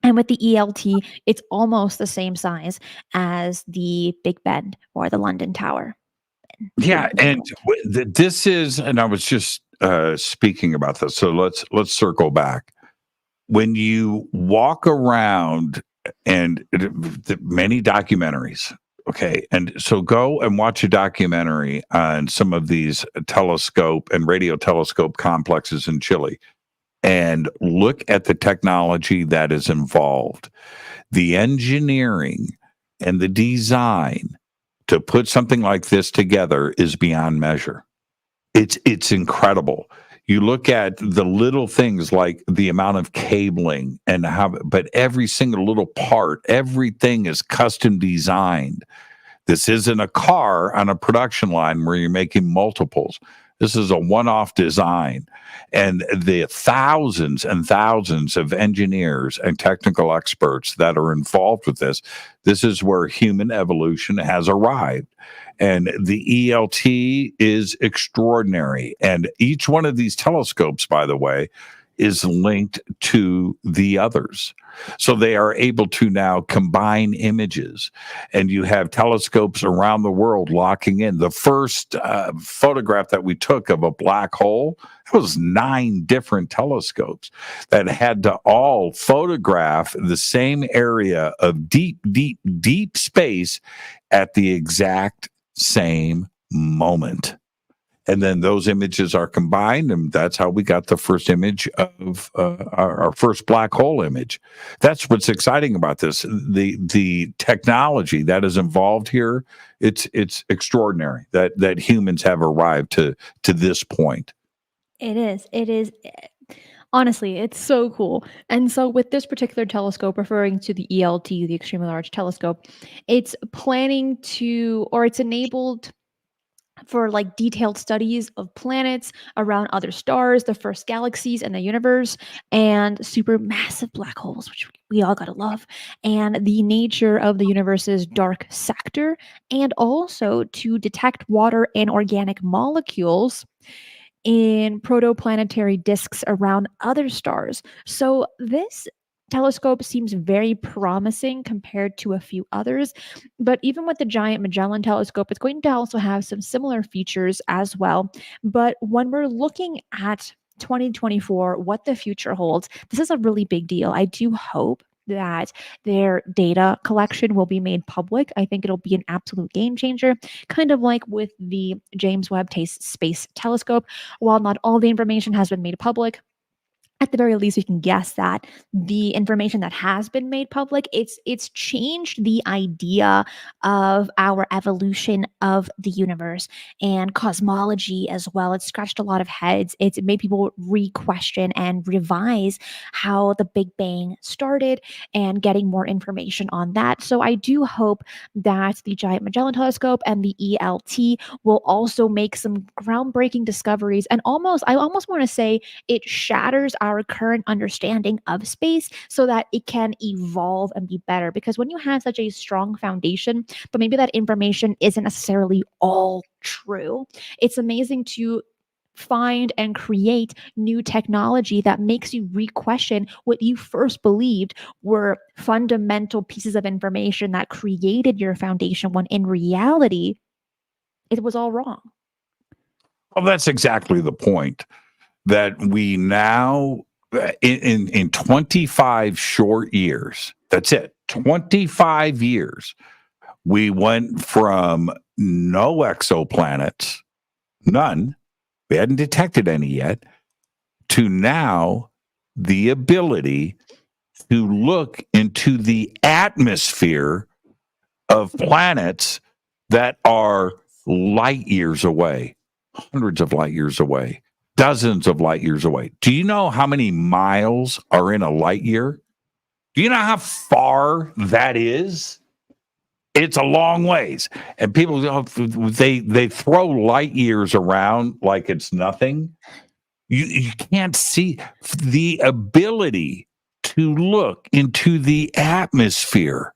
And with the ELT, it's almost the same size as the Big Ben or the London Tower. Yeah, and this is, and I was just speaking about this, so let's circle back. When you walk around, and many documentaries, okay, and so go and watch a documentary on some of these telescope and radio telescope complexes in Chile, and look at the technology that is involved, the engineering and the design to put something like this together is beyond measure. It's incredible. You look at the little things like the amount of cabling and how, but every single little part, everything is custom designed. This isn't a car on a production line where you're making multiples. This is a one-off design. And the thousands and thousands of engineers and technical experts that are involved with this is where human evolution has arrived. And the ELT is extraordinary. And each one of these telescopes, by the way, is linked to the others. So they are able to now combine images, and you have telescopes around the world locking in. The first photograph that we took of a black hole, it was 9 different telescopes that had to all photograph the same area of deep, deep, deep space at the exact same moment. And then those images are combined, and that's how we got the first image of our first black hole image. That's what's exciting about this. The technology that is involved here, it's extraordinary that humans have arrived to this point. It is. It is. Honestly, it's so cool. And so, with this particular telescope, referring to the ELT, the Extremely Large Telescope, it's planning to, or it's enabled for like detailed studies of planets around other stars, the first galaxies in the universe, and supermassive black holes, which we all gotta love, and the nature of the universe's dark sector, and also to detect water and organic molecules in protoplanetary disks around other stars. So this telescope seems very promising compared to a few others, but even with the Giant Magellan Telescope, it's going to also have some similar features as well. But when we're looking at 2024, what the future holds, this is a really big deal. I do hope that their data collection will be made public. I think it'll be an absolute game changer, kind of like with the James Webb Space Telescope. While not all the information has been made public, at the very least we can guess that the information that has been made public, it's changed the idea of our evolution of the universe and cosmology as well. It's scratched a lot of heads. It's made people re-question and revise how the Big Bang started and getting more information on that. So I do hope that the Giant Magellan Telescope and the ELT will also make some groundbreaking discoveries, and I almost want to say it shatters our current understanding of space so that it can evolve and be better. Because when you have such a strong foundation, but maybe that information isn't necessarily all true, it's amazing to find and create new technology that makes you re-question what you first believed were fundamental pieces of information that created your foundation, when in reality, it was all wrong. Well, that's exactly the point. That we now in 25 short years, that's it, 25 years, we went from no exoplanets, none, we hadn't detected any yet, to now the ability to look into the atmosphere of planets that are light years away, hundreds of light years away, dozens of light years away. Do you know how many miles are in a light year? Do you know how far that is? It's a long ways. And people, they throw light years around like it's nothing. You can't see the ability to look into the atmosphere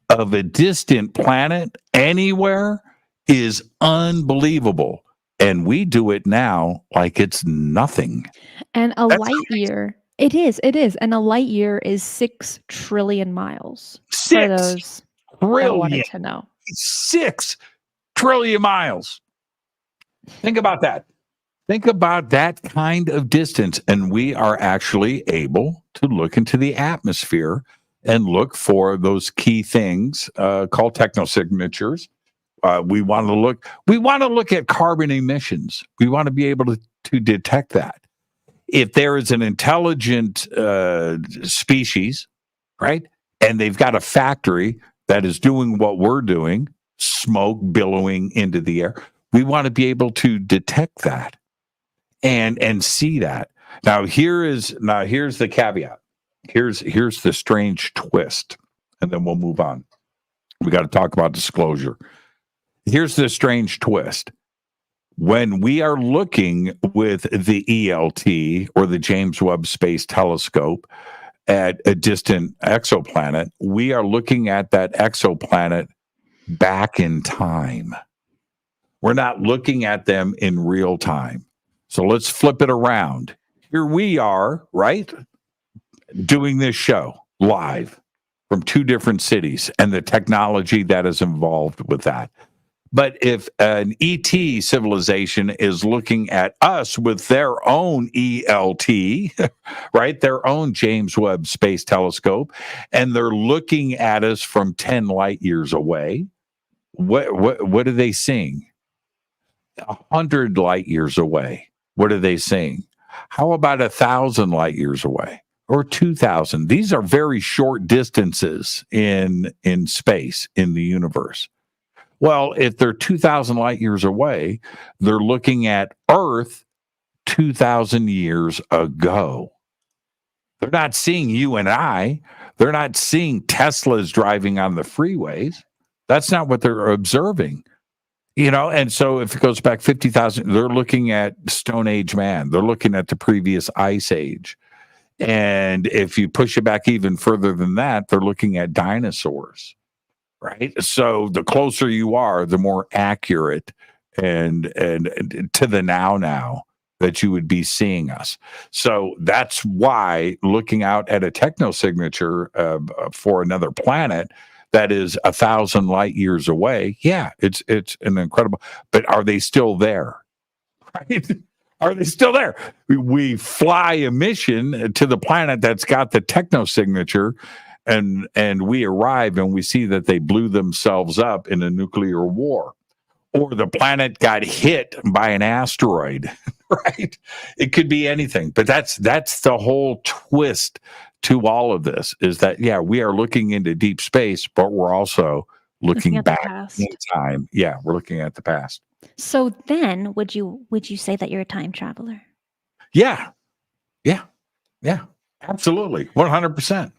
of a distant planet anywhere is unbelievable. And we do it now like it's nothing. And a That's light year, it is. And a light year is 6 trillion miles for 6 those that trillion, wanted to know. 6 trillion miles. Think about that. Think about that kind of distance. And we are actually able to look into the atmosphere and look for those key things called technosignatures. We want to look at carbon emissions. We want to be able to detect that. If there is an intelligent species, right, and they've got a factory that is doing what we're doing, smoke billowing into the air, we want to be able to detect that. and see that. Here's the caveat. Here's the strange twist, and then we'll move on. We got to talk about disclosure. Here's the strange twist. When we are looking with the ELT or the James Webb Space Telescope at a distant exoplanet, we are looking at that exoplanet back in time. We're not looking at them in real time. So let's flip it around. Here we are, right? Doing this show live from two different cities and the technology that is involved with that. But if an ET civilization is looking at us with their own ELT, right, their own James Webb Space Telescope, and they're looking at us from 10 light years away, what are they seeing? 100 light years away. What are they seeing? How about 1,000 light years away or 2,000? These are very short distances in space, in the universe. Well, if they're 2,000 light years away, they're looking at Earth 2,000 years ago. They're not seeing you and I. They're not seeing Teslas driving on the freeways. That's not what they're observing. And so if it goes back 50,000, they're looking at Stone Age man. They're looking at the previous ice age. And if you push it back even further than that, they're looking at dinosaurs. Right. So the closer you are, the more accurate and to the now that you would be seeing us. So that's why looking out at a techno signature for another planet that is 1,000 light years away. Yeah, it's an incredible. But are they still there? Right. Are they still there? We fly a mission to the planet that's got the techno signature. And we arrive and we see that they blew themselves up in a nuclear war, or the planet got hit by an asteroid, right? It could be anything, but that's the whole twist to all of this is that, yeah, we are looking into deep space, but we're also looking back in time. Yeah, we're looking at the past. So then would you say that you're a time traveler? Yeah, absolutely. 100%.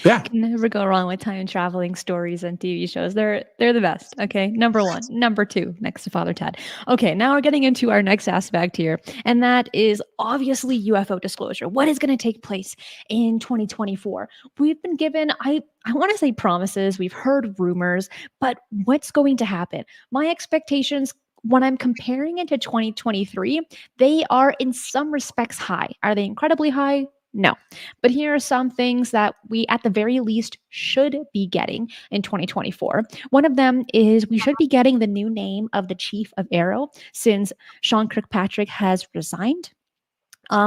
Yeah. Can never go wrong with time traveling stories and TV shows. They're the best. Okay. Number one. Number two, next to Father Ted. Okay. Now we're getting into our next aspect here. And that is obviously UFO disclosure. What is going to take place in 2024? We've been given, I want to say promises. We've heard rumors, but what's going to happen? My expectations when I'm comparing it to 2023, they are in some respects high. Are they incredibly high? No. But here are some things that we, at the very least, should be getting in 2024. One of them is we should be getting the new name of the chief of AARO since Sean Kirkpatrick has resigned.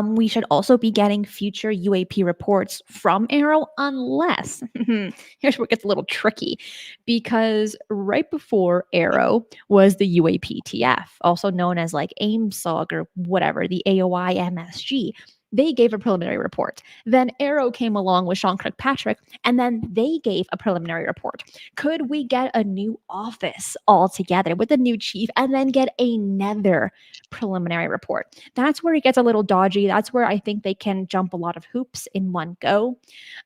We should also be getting future UAP reports from AARO unless, here's where it gets a little tricky, because right before AARO was the UAPTF, also known as like AIMSOG or whatever, the AOI MSG. They gave a preliminary report. Then AARO came along with Sean Kirkpatrick, and then they gave a preliminary report. Could we get a new office altogether with a new chief and then get another preliminary report? That's where it gets a little dodgy. That's where I think they can jump a lot of hoops in one go.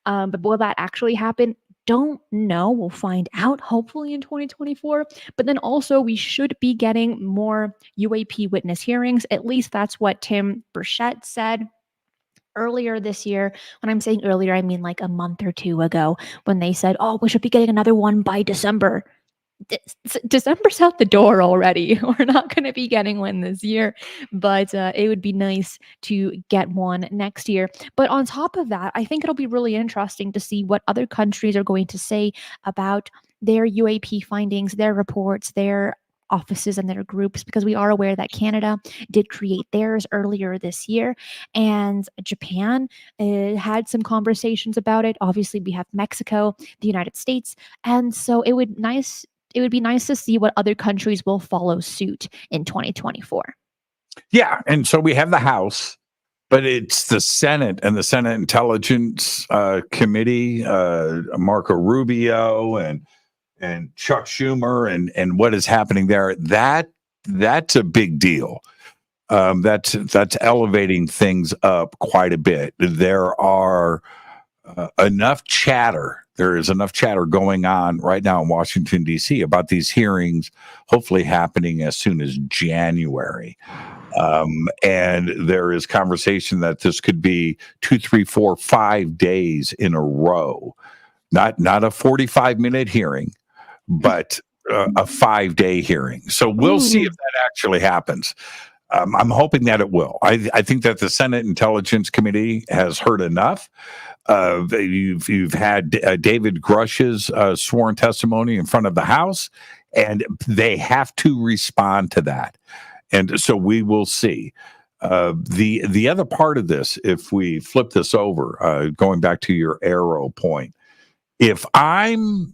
But will that actually happen? Don't know. We'll find out hopefully in 2024. But then also we should be getting more UAP witness hearings. At least that's what Tim Burchett said earlier this year. When I'm saying earlier, I mean like a month or two ago when they said, oh, we should be getting another one by December. December's out the door already. We're not going to be getting one this year, but it would be nice to get one next year. But on top of that, I think it'll be really interesting to see what other countries are going to say about their UAP findings, their reports, their offices and their groups, because we are aware that Canada did create theirs earlier this year, and Japan had some conversations about it. Obviously, we have Mexico, the United States, and so it would be nice to see what other countries will follow suit in 2024. Yeah, and so we have the House, but it's the Senate and the Senate Intelligence Committee, Marco Rubio and Chuck Schumer and what is happening there. That's a big deal. That's elevating things up quite a bit. There are enough chatter. There is enough chatter going on right now in Washington, D.C. about these hearings, hopefully happening as soon as January. And there is conversation that this could be 2, 3, 4, 5 days in a row. Not a 45-minute hearing, but a 5-day hearing. So we'll see if Ooh. that actually happens. I'm hoping that it will. I think that the Senate Intelligence Committee has heard enough. You've had David Grush's sworn testimony in front of the House, and they have to respond to that. And so we will see. The other part of this, if we flip this over, going back to your arrow point, if I'm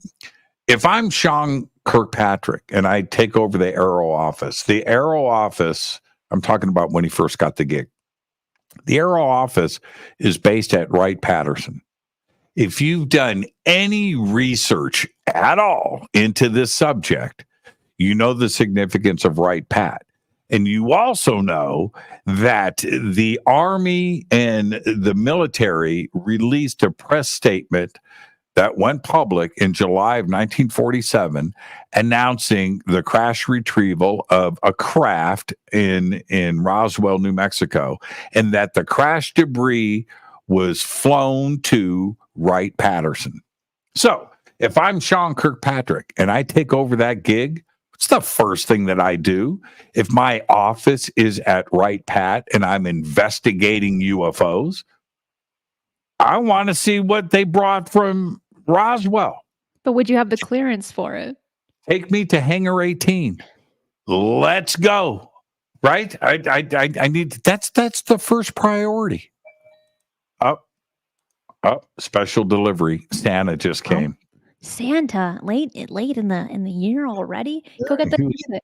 Sean Kirkpatrick and I take over the Arrow office, I'm talking about when he first got the gig. The Arrow office is based at Wright-Patterson. If you've done any research at all into this subject, you know the significance of Wright-Pat. And you also know that the Army and the military released a press statement that went public in July of 1947, announcing the crash retrieval of a craft in Roswell, New Mexico, and that the crash debris was flown to Wright-Patterson. So if I'm Sean Kirkpatrick and I take over that gig, what's the first thing that I do? If my office is at Wright-Pat and I'm investigating UFOs, I want to see what they brought from Roswell. But would you have the clearance for it? Take me to Hangar 18. Let's go. Right? I need that's the first priority. Up, special delivery. Santa just came. Santa, late in the year already. Go get that.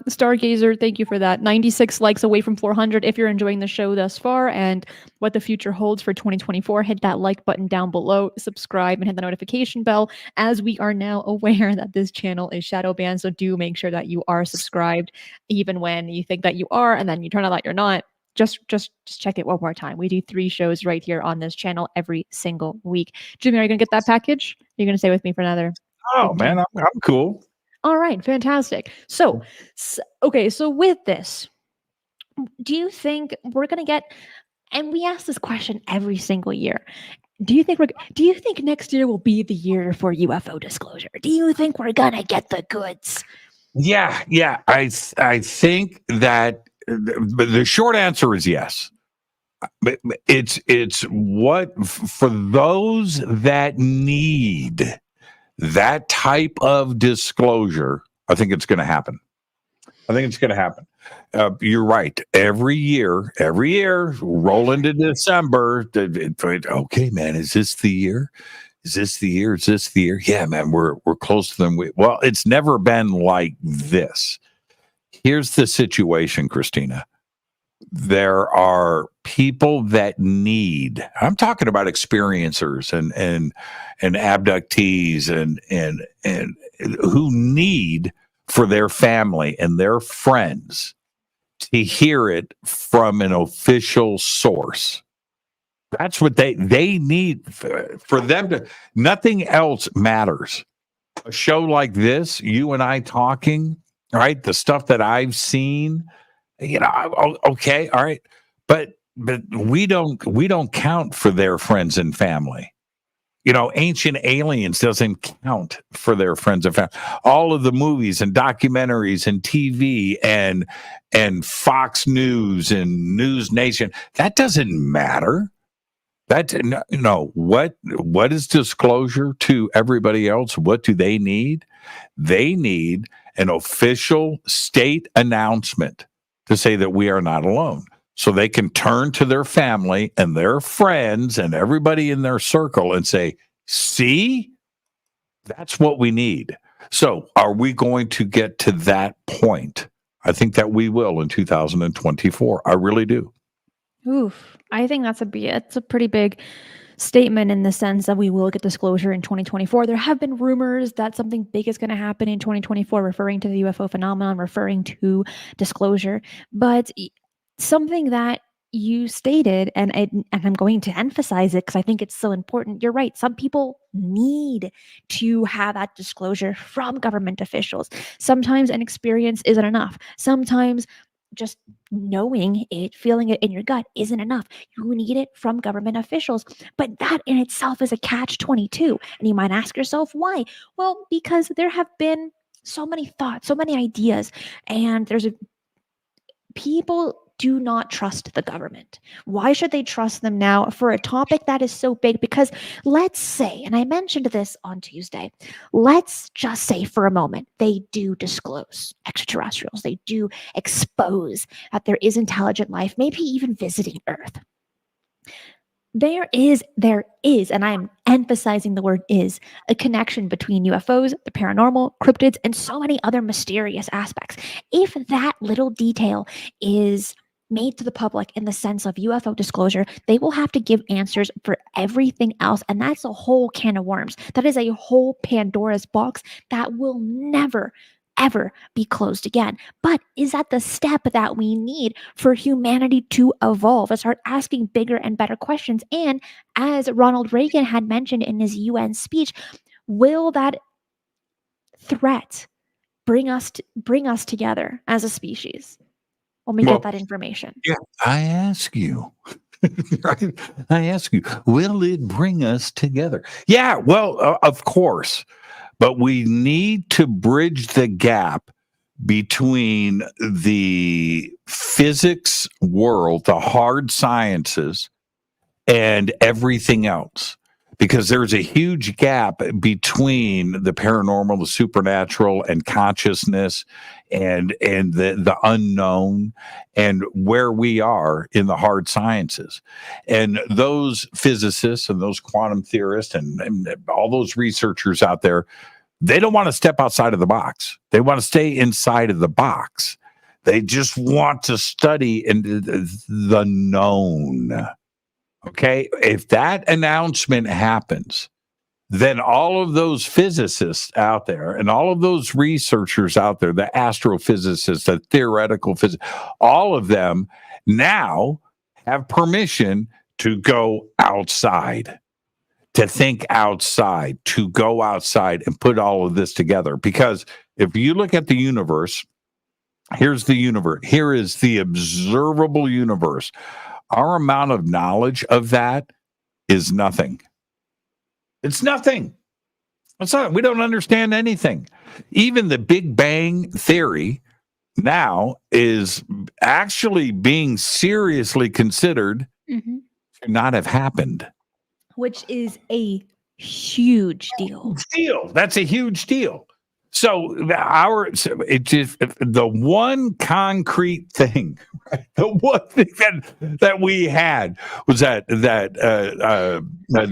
Stargazer, thank you for that. 96 likes away from 400. If you're enjoying the show thus far and what the future holds for 2024, hit that like button down below, subscribe, and hit the notification bell. As we are now aware that this channel is shadow banned, so do make sure that you are subscribed, even when you think that you are, and then you turn out that you're not. Just check it one more time. We do 3 shows right here on this channel every single week. Jimmy, are you gonna get that package? You're gonna stay with me for another? Oh man, I'm cool. All right, fantastic. So okay, so with this, do you think we're gonna get? And we ask this question every single year. Do you think next year will be the year for UFO disclosure? Do you think we're gonna get the goods? Yeah. I think that the short answer is yes. But it's what for those that need that type of disclosure. I think it's going to happen. You're right. Every year, roll into December. Okay, man, is this the year? Is this the year? Yeah, man, we're close to them. Well, it's never been like this. Here's the situation, Cristina. There are people that need. I'm talking about experiencers and abductees and who need for their family and their friends to hear it from an official source. That's what they need for them to. Nothing else matters. A show like this, you and I talking, right? The stuff that I've seen, okay, all right, but we don't count for their friends and family. Ancient Aliens doesn't count for their friends and family. All of the movies and documentaries and TV and Fox News and News Nation, that doesn't matter. That what is disclosure to everybody else? What do they need? They need an official state announcement to say that we are not alone. So they can turn to their family and their friends and everybody in their circle and say, see, that's what we need. So are we going to get to that point? I think that we will in 2024. I really do. Oof. I think it's a pretty big statement in the sense that we will get disclosure in 2024. There have been rumors that something big is going to happen in 2024, referring to the UFO phenomenon, referring to disclosure. But something that you stated, and I'm going to emphasize it because I think it's so important. You're right. Some people need to have that disclosure from government officials. Sometimes an experience isn't enough. Sometimes just knowing it, feeling it in your gut isn't enough. You need it from government officials. But that in itself is a catch 22. And you might ask yourself, why? Well, because there have been so many thoughts, so many ideas, and people do not trust the government. Why should they trust them now for a topic that is so big? Because let's say, and I mentioned this on Tuesday, let's just say for a moment they do disclose extraterrestrials, they do expose that there is intelligent life, maybe even visiting Earth. There is, and I am emphasizing the word is, a connection between UFOs, the paranormal, cryptids, and so many other mysterious aspects. If that little detail is made to the public in the sense of UFO disclosure, they will have to give answers for everything else. And that's a whole can of worms. That is a whole Pandora's box that will never, ever be closed again. But is that the step that we need for humanity to evolve and start asking bigger and better questions? And as Ronald Reagan had mentioned in his UN speech, will that threat bring us together as a species when we get Well, that information? yeah, I ask you, right? I ask you, will it bring us together? Yeah, well, of course, but we need to bridge the gap between the physics world, the hard sciences, and everything else. Because there's a huge gap between the paranormal, the supernatural, and consciousness, and the unknown, and where we are in the hard sciences. And those physicists and those quantum theorists and all those researchers out there, they don't want to step outside of the box. They want to stay inside of the box. They just want to study the known. Okay. If that announcement happens, then all of those physicists out there and all of those researchers out there, the astrophysicists, the theoretical physicists, all of them now have permission to go outside, to think outside, to go outside and put all of this together. Because if you look at the universe, here's the universe, here is the observable universe. Our amount of knowledge of that is nothing. It's nothing. It's not, we don't understand anything. Even the Big Bang Theory now is actually being seriously considered Mhm. to not have happened. Which is a huge deal. Deal. That's a huge deal. So it just the one concrete thing, right? The one thing that we had was that the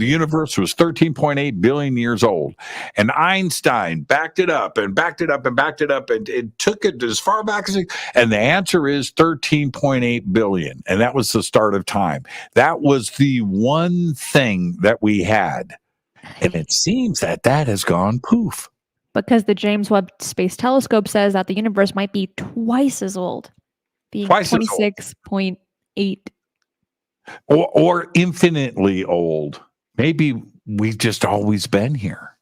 universe was 13.8 billion years old, and Einstein backed it up and backed it up and backed it up, and it took it as far back as and the answer is 13.8 billion, and that was the start of time. That was the one thing that we had, and it seems that has gone poof. Because the James Webb Space Telescope says that the universe might be twice as old, being Twice as old. 26.8. Or infinitely old. Maybe we've just always been here.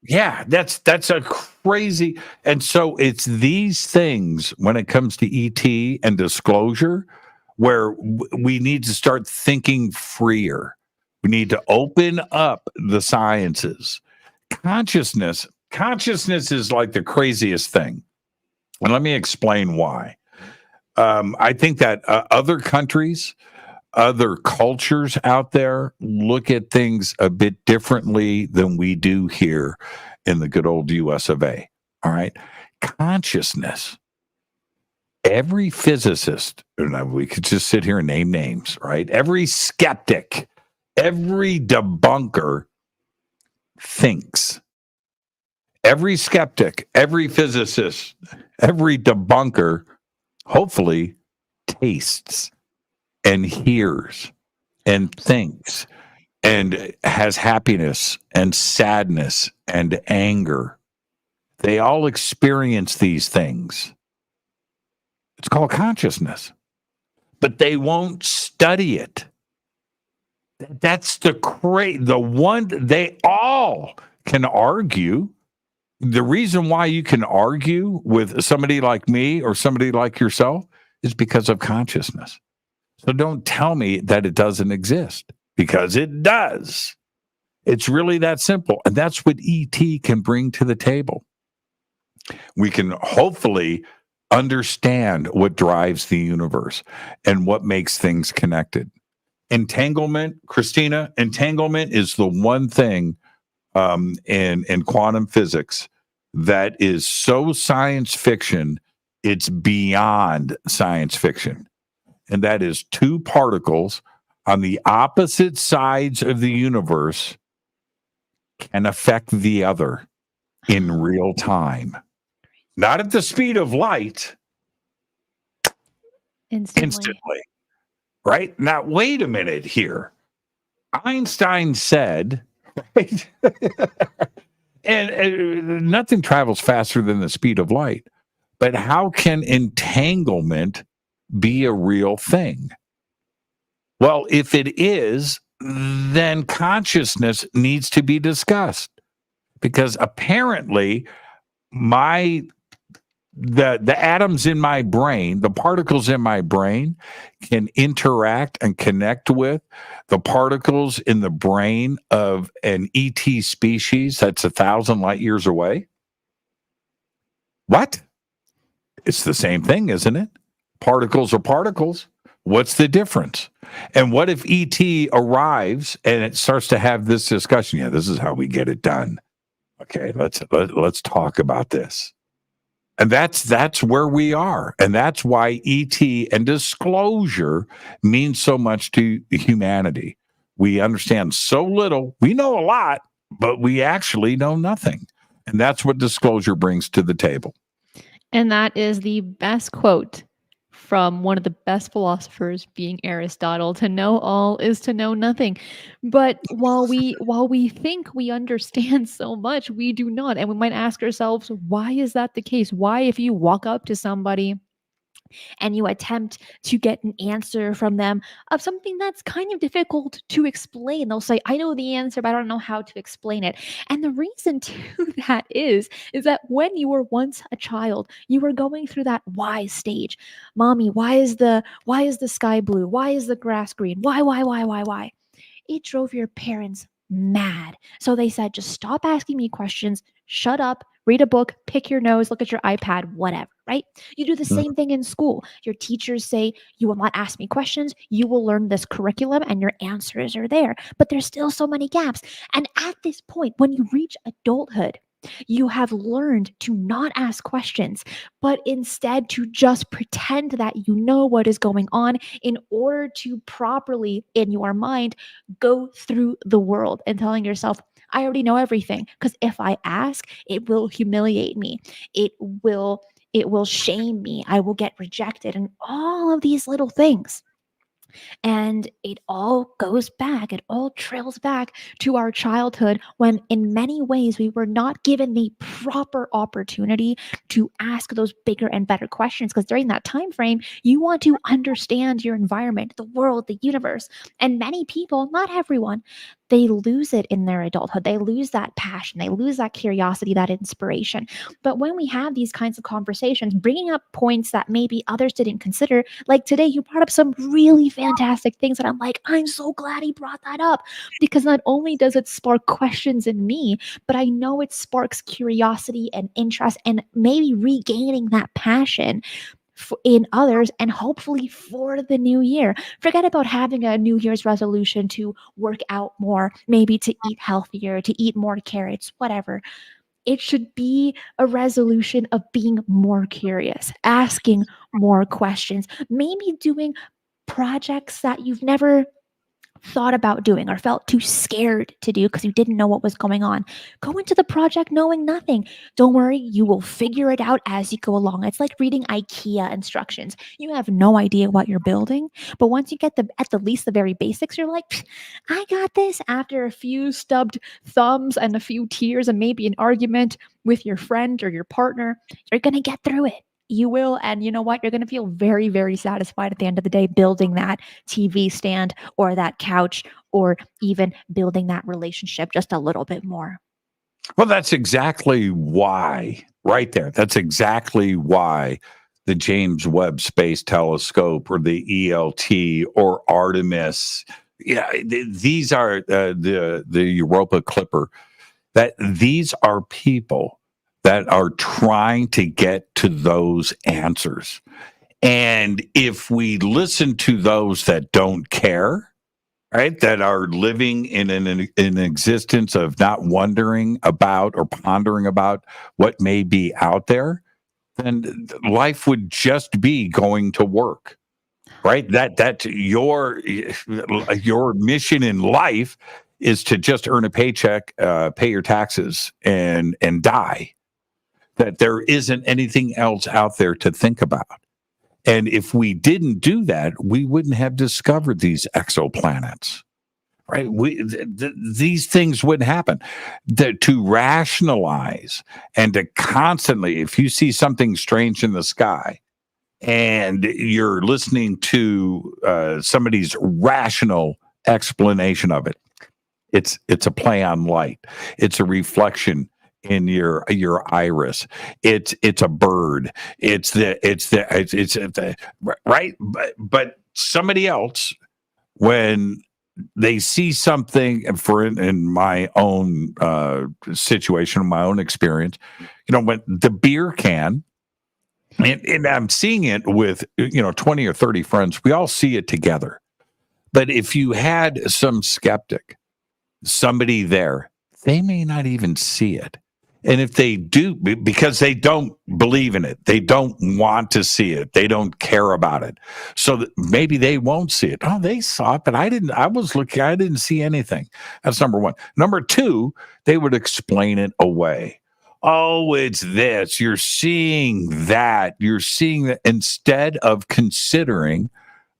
Yeah, that's a crazy. And so it's these things when it comes to ET and disclosure where we need to start thinking freer. We need to open up the sciences. Consciousness is like the craziest thing. And let me explain why. I think that other countries, other cultures out there look at things a bit differently than we do here in the good old US of A. All right. Consciousness. Every physicist, we could just sit here and name names, right? Every skeptic, every debunker thinks. Every skeptic, every physicist, every debunker hopefully tastes and hears and thinks and has happiness and sadness and anger. They all experience these things. It's called consciousness. but they won't study it. That's the one they all can argue. The reason why you can argue with somebody like me or somebody like yourself is because of consciousness. So don't tell me that it doesn't exist, because it does. It's really that simple. And that's what ET can bring to the table. We can hopefully understand what drives the universe and what makes things connected. Entanglement, Christina, entanglement is the one thing in quantum physics that is so science fiction, it's beyond science fiction. And that is two particles on the opposite sides of the universe can affect the other in real time. Not at the speed of light, instantly. Right? Now, wait a minute here. Einstein said, right? and nothing travels faster than the speed of light. But how can entanglement be a real thing? Well, if it is, then consciousness needs to be discussed, because apparently the atoms in my brain, the particles in my brain can interact and connect with the particles in the brain of an ET species that's 1,000 light years away. What? It's the same thing, isn't it? Particles are particles. What's the difference? And what if ET arrives and it starts to have this discussion? Yeah, this is how we get it done. Okay, let's talk about this. And that's where we are. And that's why ET and disclosure means so much to humanity. We understand so little. We know a lot, but we actually know nothing. And that's what disclosure brings to the table. And that is the best quote from one of the best philosophers, being Aristotle: to know all is to know nothing. But while we think we understand so much, we do not. And we might ask ourselves, why is that the case? Why, if you walk up to somebody and you attempt to get an answer from them of something that's kind of difficult to explain, they'll say, I know the answer, but I don't know how to explain it. And the reason to that is that when you were once a child, you were going through that why stage. Mommy, why is the sky blue? Why is the grass green? Why? It drove your parents mad. So they said, just stop asking me questions, shut up, read a book, pick your nose, look at your iPad, whatever, right? You do the same thing in school. Your teachers say, you will not ask me questions, you will learn this curriculum, and your answers are there. But there's still so many gaps. And at this point, when you reach adulthood, you have learned to not ask questions, but instead to just pretend that you know what is going on in order to properly, in your mind, go through the world and telling yourself, I already know everything, because if I ask, it will humiliate me. It will shame me. I will get rejected, and all of these little things. And it all goes back, it all trails back to our childhood, when in many ways we were not given the proper opportunity to ask those bigger and better questions. Because during that time frame, you want to understand your environment, the world, the universe. And many people, not everyone, they lose it in their adulthood. They lose that passion, they lose that curiosity, that inspiration. But when we have these kinds of conversations, bringing up points that maybe others didn't consider, like today, you brought up some really fantastic things that I'm like, I'm so glad he brought that up, because not only does it spark questions in me, but I know it sparks curiosity and interest, and maybe regaining that passion in others, and hopefully for the new year. Forget about having a New Year's resolution to work out more, maybe to eat healthier, to eat more carrots, whatever. It should be a resolution of being more curious, asking more questions, maybe doing projects that you've never thought about doing or felt too scared to do because you didn't know what was going on. Go into the project knowing nothing. Don't worry, you will figure it out as you go along. It's like reading IKEA instructions. You have no idea what you're building, but once you get at the least the very basics, you're like, I got this. After a few stubbed thumbs and a few tears and maybe an argument with your friend or your partner, you're going to get through it. you will. And you know what? You're going to feel very, very satisfied at the end of the day building that TV stand or that couch or even building that relationship just a little bit more. Well, that's exactly why, right there. That's exactly why the James Webb Space Telescope or the ELT or Artemis, yeah, these are the Europa Clipper. That these are people that are trying to get to those answers. And if we listen to those that don't care, right, that are living in an existence of not wondering about or pondering about what may be out there, then life would just be going to work, right? That your mission in life is to just earn a paycheck, pay your taxes, and die. That there isn't anything else out there to think about. And if we didn't do that, we wouldn't have discovered these exoplanets, right? These things wouldn't happen. To rationalize and to constantly, if you see something strange in the sky and you're listening to somebody's rational explanation of it, it's a play on light. It's a reflection in your iris. It's a bird. It's the right. But somebody else, when they see something, for in my own situation, my own experience, when the beer can, and I'm seeing it with 20 or 30 friends, we all see it together. But if you had some skeptic, somebody there, they may not even see it. And if they do, because they don't believe in it, they don't want to see it, they don't care about it. So maybe they won't see it. Oh, they saw it, but I didn't. I was looking, I didn't see anything. That's number one. Number two, they would explain it away. Oh, it's this. You're seeing that. You're seeing that instead of considering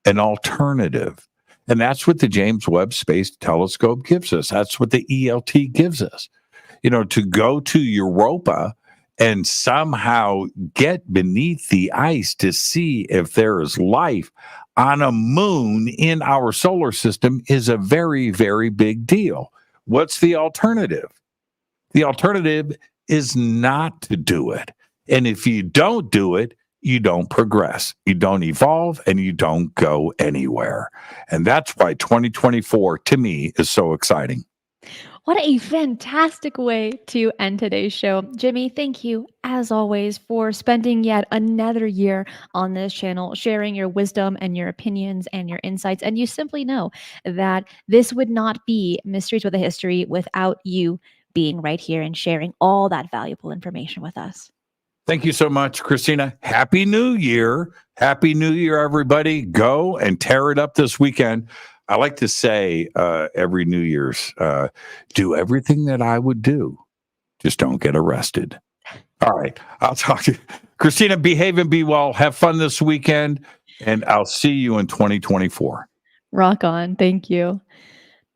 an alternative. And that's what the James Webb Space Telescope gives us. That's what the ELT gives us. To go to Europa and somehow get beneath the ice to see if there is life on a moon in our solar system is a very, very big deal. What's the alternative? The alternative is not to do it. And if you don't do it, you don't progress, you don't evolve, and you don't go anywhere. And that's why 2024 to me is so exciting. What a fantastic way to end today's show. Jimmy, thank you, as always, for spending yet another year on this channel, sharing your wisdom and your opinions and your insights. And you simply know that this would not be Mysteries with a History without you being right here and sharing all that valuable information with us. Thank you so much, Cristina. Happy New Year. Happy New Year, everybody. Go and tear it up this weekend. I like to say every New Year's, do everything that I would do. Just don't get arrested. All right. I'll talk to you. Cristina, behave and be well. Have fun this weekend, and I'll see you in 2024. Rock on. Thank you.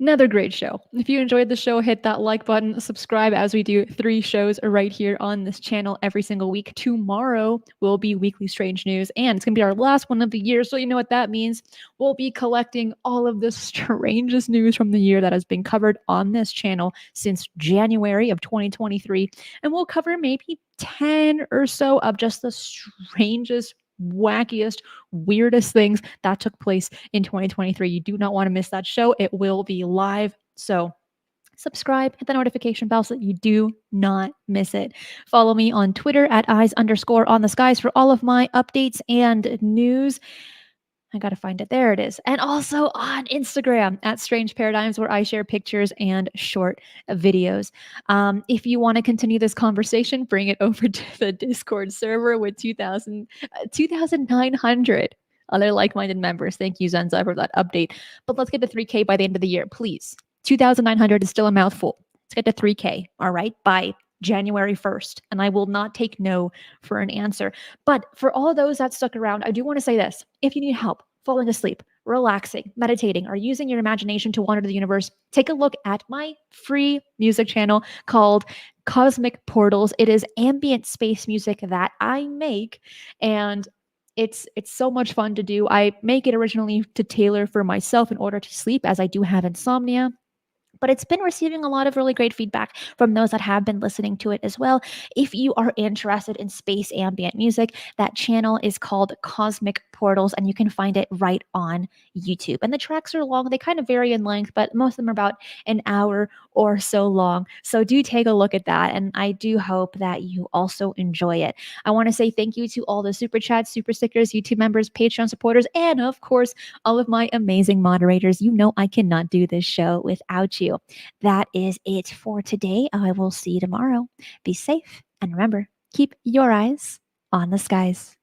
Another great show. If you enjoyed the show, hit that like button, subscribe, as we do 3 shows right here on this channel every single week. Tomorrow will be Weekly Strange News, and it's going to be our last one of the year. So you know what that means. We'll be collecting all of the strangest news from the year that has been covered on this channel since January of 2023. And we'll cover maybe 10 or so of just the strangest, wackiest, weirdest things that took place in 2023. You do not want to miss that show. It will be live. So subscribe, hit the notification bell so that you do not miss it. Follow me on Twitter at eyes_on_the_skies for all of my updates and news. I got to find it. There it is. And also on Instagram at Strange Paradigms, where I share pictures and short videos. If you want to continue this conversation, bring it over to the Discord server with 2,900 other like-minded members. Thank you, Zenza, for that update. But let's get to 3K by the end of the year, please. 2,900 is still a mouthful. Let's get to 3K, all right, by January 1st, and I will not take no for an answer. But for all those that stuck around, I do want to say this. If you need help falling asleep, relaxing, meditating, or using your imagination to wander the universe, take a look at my free music channel called Cosmic Portals. It is ambient space music that I make, and it's so much fun to do. I make it originally to tailor for myself in order to sleep, as I do have insomnia, but it's been receiving a lot of really great feedback from those that have been listening to it as well. If you are interested in space ambient music, that channel is called Cosmic Portals, and you can find it right on YouTube. And the tracks are long, they kind of vary in length, but most of them are about an hour or so long. So do take a look at that, and I do hope that you also enjoy it. I want to say thank you to all the super chats, super stickers, YouTube members, Patreon supporters, and of course, all of my amazing moderators. You know I cannot do this show without you. That is it for today. I will see you tomorrow. Be safe, and remember, keep your eyes on the skies.